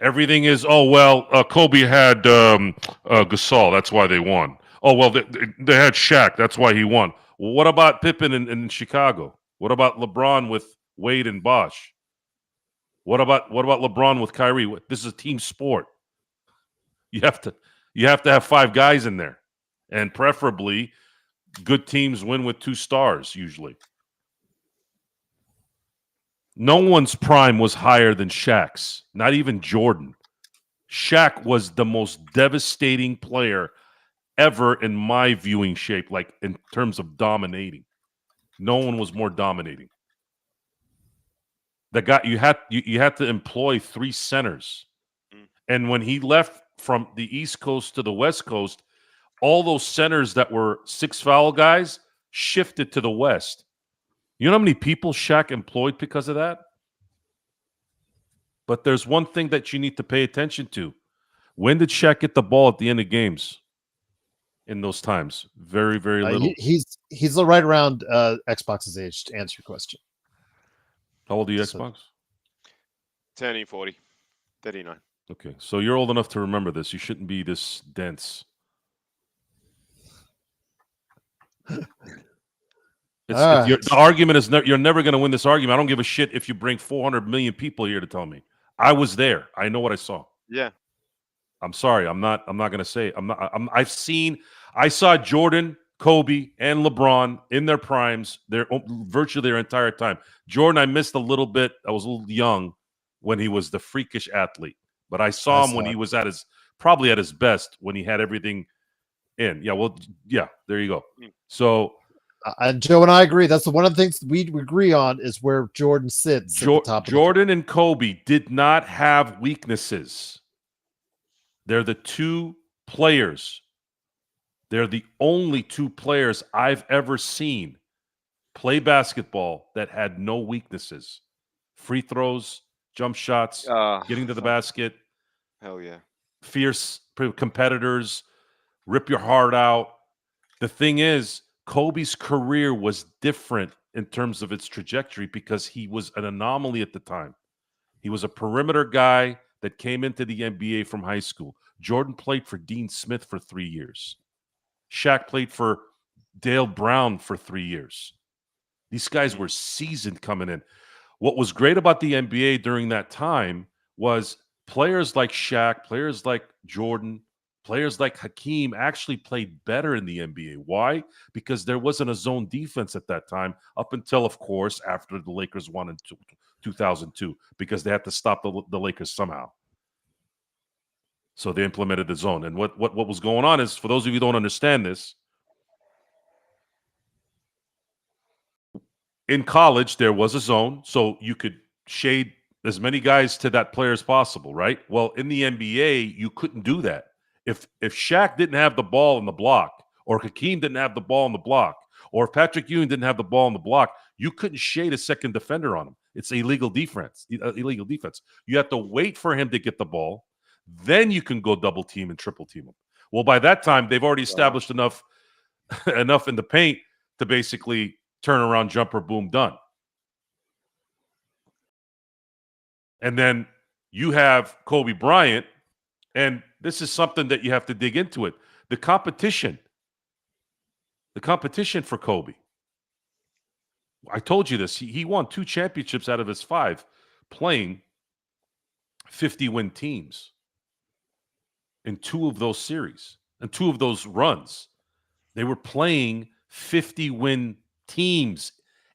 Everything is, oh, well, Kobe had Gasol. That's why they won. Oh, well, they had Shaq. That's why he won. Well, what about Pippen in Chicago? What about LeBron with Wade and Bosh? What about LeBron with Kyrie? This is a team sport. You have to have 5 guys in there, and preferably good teams win with 2 stars usually. No one's prime was higher than Shaq's, not even Jordan. Shaq was the most devastating player ever in my viewing shape, like in terms of dominating. No one was more dominating. The guy you had to employ 3 centers. And when he left from the East Coast to the West Coast, all those centers that were 6 foul guys shifted to the West. You know how many people Shaq employed because of that? But there's one thing that you need to pay attention to. When did Shaq get the ball at the end of games in those times? Very, very little. He's right around Xbox's age, to answer your question. How old are you, Xbox? Turning 40. 39. Okay, so you're old enough to remember this. You shouldn't be this dense. The argument is you're never going to win this argument. I don't give a shit if you bring 400 million people here to tell me. I was there. I know what I saw. Yeah. I'm sorry. I'm not going to say it. I saw Jordan, Kobe, and LeBron in their primes, virtually their entire time. Jordan, I missed a little bit. I was a little young when he was the freakish athlete, but I saw him when he was probably at his best, when he had everything in. Yeah, well, yeah, there you go. So. And Joe and I agree. That's one of the things we agree on is where Jordan sits at the top. Jordan and Kobe did not have weaknesses. They're the 2 players. They're the only 2 players I've ever seen play basketball that had no weaknesses. Free throws, jump shots, getting to the basket. Hell yeah. Fierce competitors, rip your heart out. The thing is, Kobe's career was different in terms of its trajectory because he was an anomaly at the time. He was a perimeter guy that came into the NBA from high school. Jordan played for Dean Smith for 3 years. Shaq played for Dale Brown for 3 years. These guys were seasoned coming in. What was great about the NBA during that time was players like Shaq, players like Jordan, players like Hakeem actually played better in the NBA. Why? Because there wasn't a zone defense at that time, up until, of course, after the Lakers won in 2002, because they had to stop the Lakers somehow. So they implemented the zone. And what was going on is, for those of you who don't understand this, in college, there was a zone, so you could shade as many guys to that player as possible, right? Well, in the NBA, you couldn't do that. If Shaq didn't have the ball in the block, or Hakeem didn't have the ball in the block, or if Patrick Ewing didn't have the ball in the block, you couldn't shade a second defender on him. It's illegal defense. Illegal defense. You have to wait for him to get the ball. Then you can go double team and triple team him. Well, by that time, they've already established enough in the paint to basically turn around, jumper, boom, done. And then you have Kobe Bryant, and this is something that you have to dig into it. The competition for Kobe. I told you this. He won 2 championships out of his 5 playing 50-win teams in 2 of those series and 2 of those runs. They were playing 50-win teams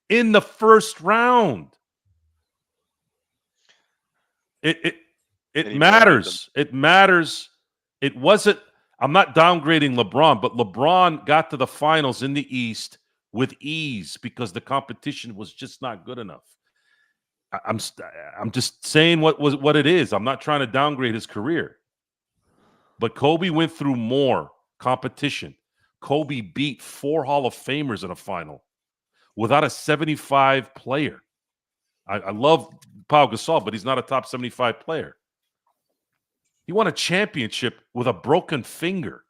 in the first round. It matters. It matters. It wasn't. I'm not downgrading LeBron, but LeBron got to the finals in the East with ease because the competition was just not good enough. I'm just saying what it is. I'm not trying to downgrade his career. But Kobe went through more competition. Kobe beat 4 Hall of Famers in a final without a 75 player. I love Pau Gasol, but he's not a top 75 player. He won a championship with a broken finger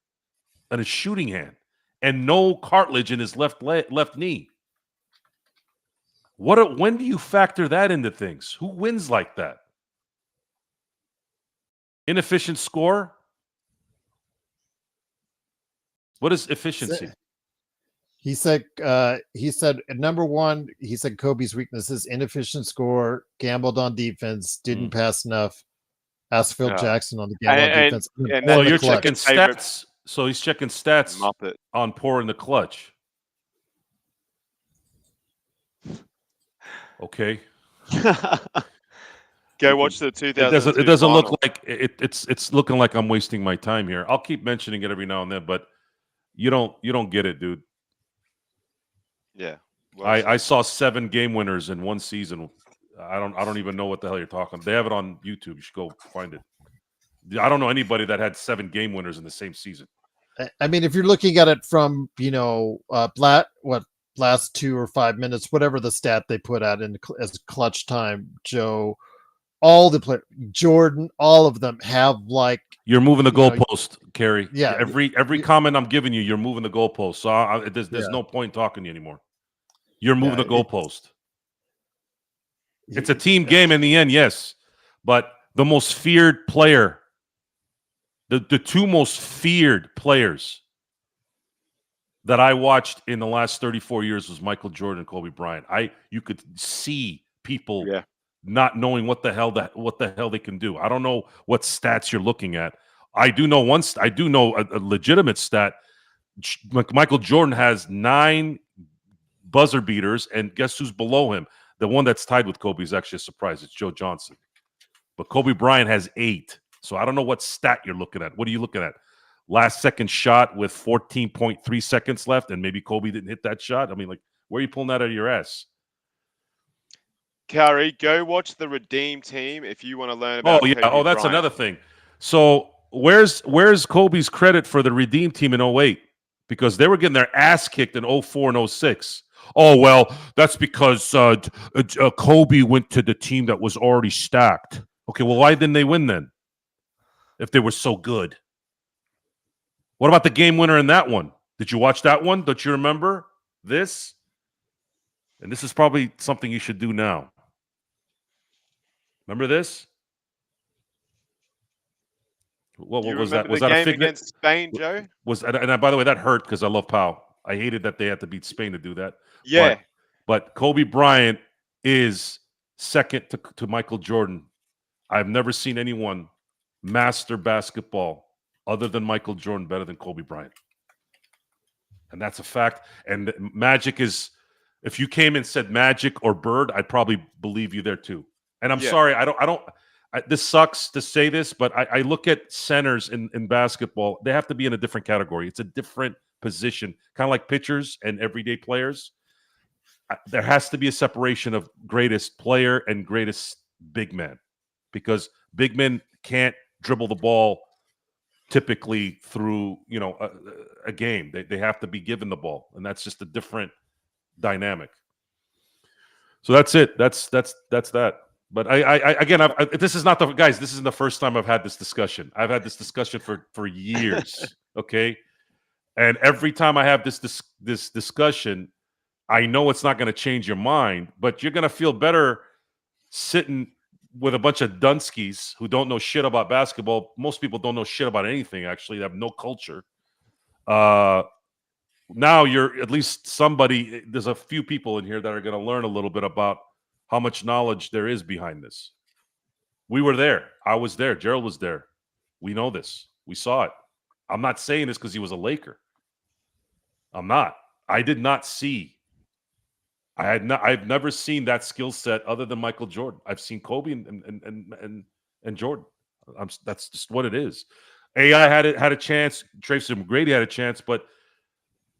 and a shooting hand and no cartilage in his left knee. When do you factor that into things? Who wins like that? Inefficient score? What is efficiency? He said number one, he said Kobe's weaknesses: inefficient score, gambled on defense, didn't pass enough. Asked Phil Jackson on the gamble on defense. Well, you're checking stats. So he's checking stats Muppet. on poor in the clutch. Okay. Go watch the 2002 It doesn't final. look like it's looking like I'm wasting my time here. I'll keep mentioning it every now and then, but you don't get it, dude. Yeah. Well, I saw 7 game winners in one season. I don't even know what the hell you're talking. They have it on YouTube. You should go find it. I don't know anybody that had 7 game winners in the same season. I mean, if you're looking at it from last 2 or 5 minutes, whatever the stat they put out as clutch time, Joe, all the players, Jordan, all of them have like. You're moving the goalpost, Kerry. Yeah. Every comment I'm giving you, you're moving the goalpost. So there's no point talking to you anymore. You're moving the goalpost. It's a team game in the end, yes. But the most feared player, the 2 most feared players that I watched in the last 34 years was Michael Jordan and Kobe Bryant. You could see people not knowing what the hell they can do. I don't know what stats you're looking at. I do know a legitimate stat. Michael Jordan has 9 buzzer beaters, and guess who's below him? The one that's tied with Kobe is actually a surprise. It's Joe Johnson. But Kobe Bryant has 8. So I don't know what stat you're looking at. What are you looking at? Last second shot with 14.3 seconds left, and maybe Kobe didn't hit that shot? I mean, like, where are you pulling that out of your ass? Curry, go watch the Redeem team if you want to learn about Kobe that's Bryant. another thing. So where's Kobe's credit for the Redeem team in 08? Because they were getting their ass kicked in 04 and 06. Oh, well, that's because Kobe went to the team that was already stacked. Okay, well, why didn't they win then? If they were so good. What about the game winner in that one? Did you watch that one? Don't you remember this? And this is probably something you should do now. Remember this? What was that? Was that a figure against Spain, Joe? And by the way, that hurt because I love Pau. I hated that they had to beat Spain to do that. Yeah. But Kobe Bryant is second to Michael Jordan. I've never seen anyone master basketball other than Michael Jordan better than Kobe Bryant. And that's a fact. And Magic is, if you came and said Magic or Bird, I'd probably believe you there too. And I'm sorry, this sucks to say this, but I look at centers in basketball. They have to be in a different category. It's a different position, kind of like pitchers and everyday players. There has to be a separation of greatest player and greatest big man, because big men can't dribble the ball typically through a game. They have to be given the ball, and that's just a different dynamic. So that's it. That's that. But this is not the guys. This isn't the first time I've had this discussion. I've had this discussion for years. Okay, and every time I have this discussion, I know it's not going to change your mind, but you're going to feel better sitting with a bunch of dunskies who don't know shit about basketball. Most people don't know shit about anything. Actually, they have no culture. Now you're at least somebody. There's a few people in here that are going to learn a little bit about how much knowledge there is behind this. We were there. I was there. Gerald was there. We know this. We saw it. I'm not saying this because he was a Laker. I'm not. I did not see. I've never seen that skill set other than Michael Jordan. I've seen Kobe and Jordan. That's just what it is. AI had a chance. Tracy McGrady had a chance, but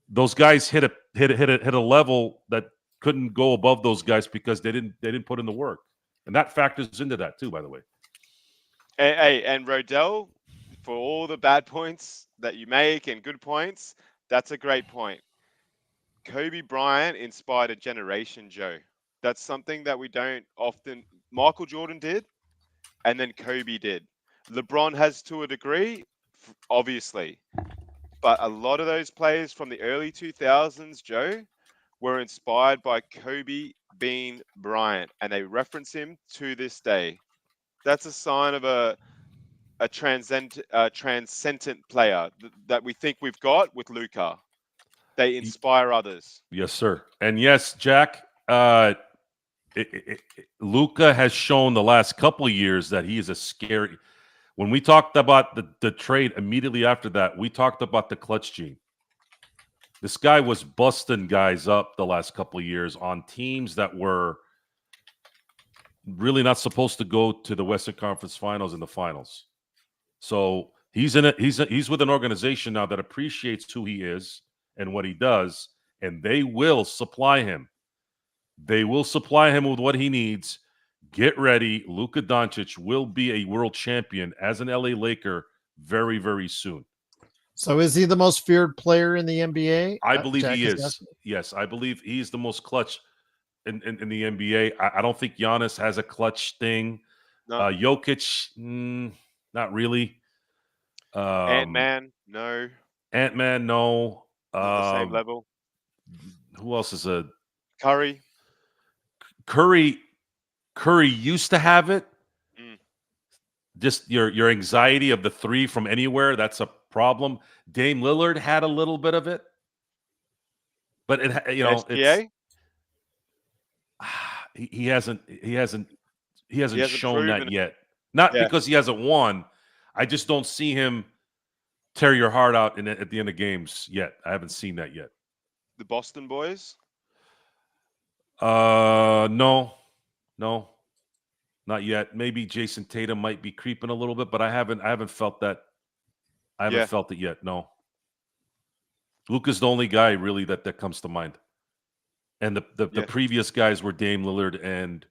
those guys hit a level that couldn't go above those guys because they didn't put in the work, and that factors into that too. By the way, and Rodell, for all the bad points that you make and good points, that's a great point. Kobe Bryant inspired a generation, Joe. That's something that we don't often. Michael Jordan did, and then Kobe did. LeBron has to a degree, obviously, but a lot of those players from the early 2000s, Joe, were inspired by Kobe Bean Bryant, and they reference him to this day. That's a sign of a transcendent player that we think we've got with Luka. They inspire others. Yes, sir. And yes, Jack, Luka has shown the last couple of years that he is a scary. When we talked about the trade immediately after that, we talked about the clutch gene. This guy was busting guys up the last couple of years on teams that were really not supposed to go to the Western Conference Finals and the finals. So he's with an organization now that appreciates who he is and what he does, and they will supply him. They will supply him with what he needs. Get ready. Luka Doncic will be a world champion as an LA Laker very, very soon. So is he the most feared player in the NBA? I believe Jack he is. asking. Yes, I believe he's the most clutch in the NBA. I don't think Giannis has a clutch thing. No. Jokic, not really. Ant-Man, no. Ant-Man, no. Not the same level. Who else is a Curry? Curry used to have it. Mm. Just your anxiety of the three from anywhere, that's a problem. Dame Lillard had a little bit of it. But SGA? He hasn't shown that proven yet. Not Yeah. because he hasn't won. I just don't see him tear your heart out at the end of games yet. I haven't seen that yet. The Boston boys? No, not yet. Maybe Jason Tatum might be creeping a little bit, but I haven't felt that. I haven't felt it yet. No. Luka's the only guy really that comes to mind. And the previous guys were Dame Lillard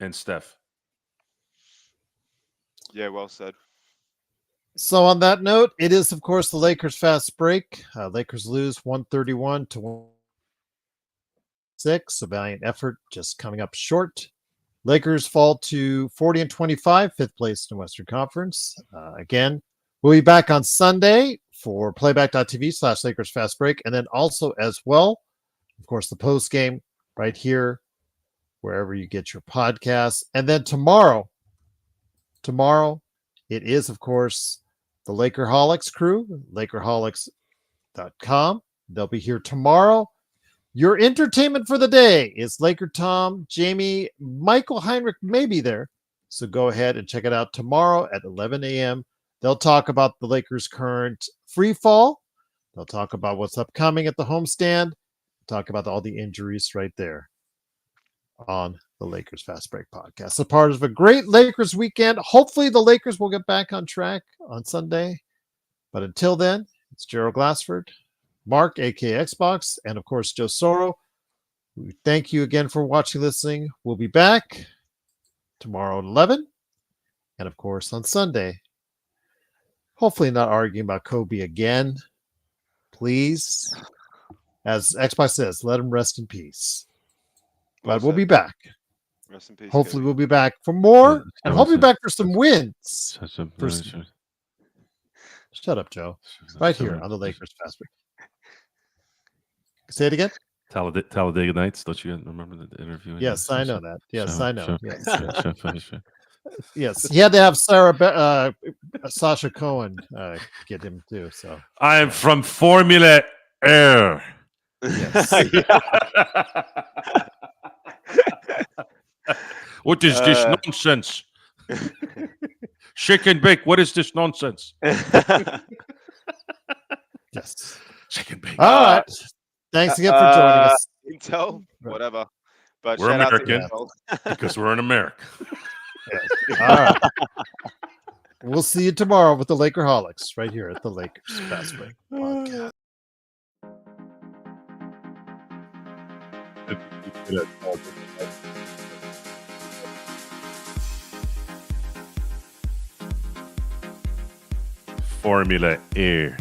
and Steph. Yeah, well said. So on that note, it is, of course, the Lakers fast break. Lakers lose 131-106. A valiant effort just coming up short. Lakers fall to 40-25, fifth place in the Western Conference. Again, we'll be back on Sunday for playback.tv/Lakers fast break. And then also as well, of course, the post game right here, wherever you get your podcasts. And then tomorrow, it is, of course, the Lakerholics crew, Lakerholics.com. They'll be here tomorrow. Your entertainment for the day is Laker Tom, Jamie, Michael Heinrich may be there. So go ahead and check it out tomorrow at 11 a.m. They'll talk about the Lakers' current free fall. They'll talk about what's upcoming at the homestand. Talk about all the injuries right there on the Lakers Fast Break podcast. So part of a great Lakers weekend. Hopefully the Lakers will get back on track on Sunday. But until then, it's Gerald Glassford, Mark, aka Xbox, and of course Joe Soro. We thank you again for watching, listening. We'll be back tomorrow at 11, and of course on Sunday. Hopefully not arguing about Kobe again. Please, as Xbox says, let him rest in peace. But we'll be back. Rest in peace. Hopefully Kobe. we'll be back for more, and hopefully back for some wins. Shut up, Joe. Right here on the Lakers Fast Break. Say it again. Talladega Nights. Don't you remember the interview? Yes, I know that. Yes, I know. Yes. Sure. Yes, he had to have Sasha Cohen get him too. So I am from Formula Air. yes. What is this nonsense? Shake and bake. What is this nonsense? Yes. Shake and bake. All right. Thanks again for joining us. Intel, Right. whatever. But We're shout American. out to Intel. because we're in America. Yes. All right. We'll see you tomorrow with the Lakerholics right here at the Lakers Fast Break Podcast. Formula Air.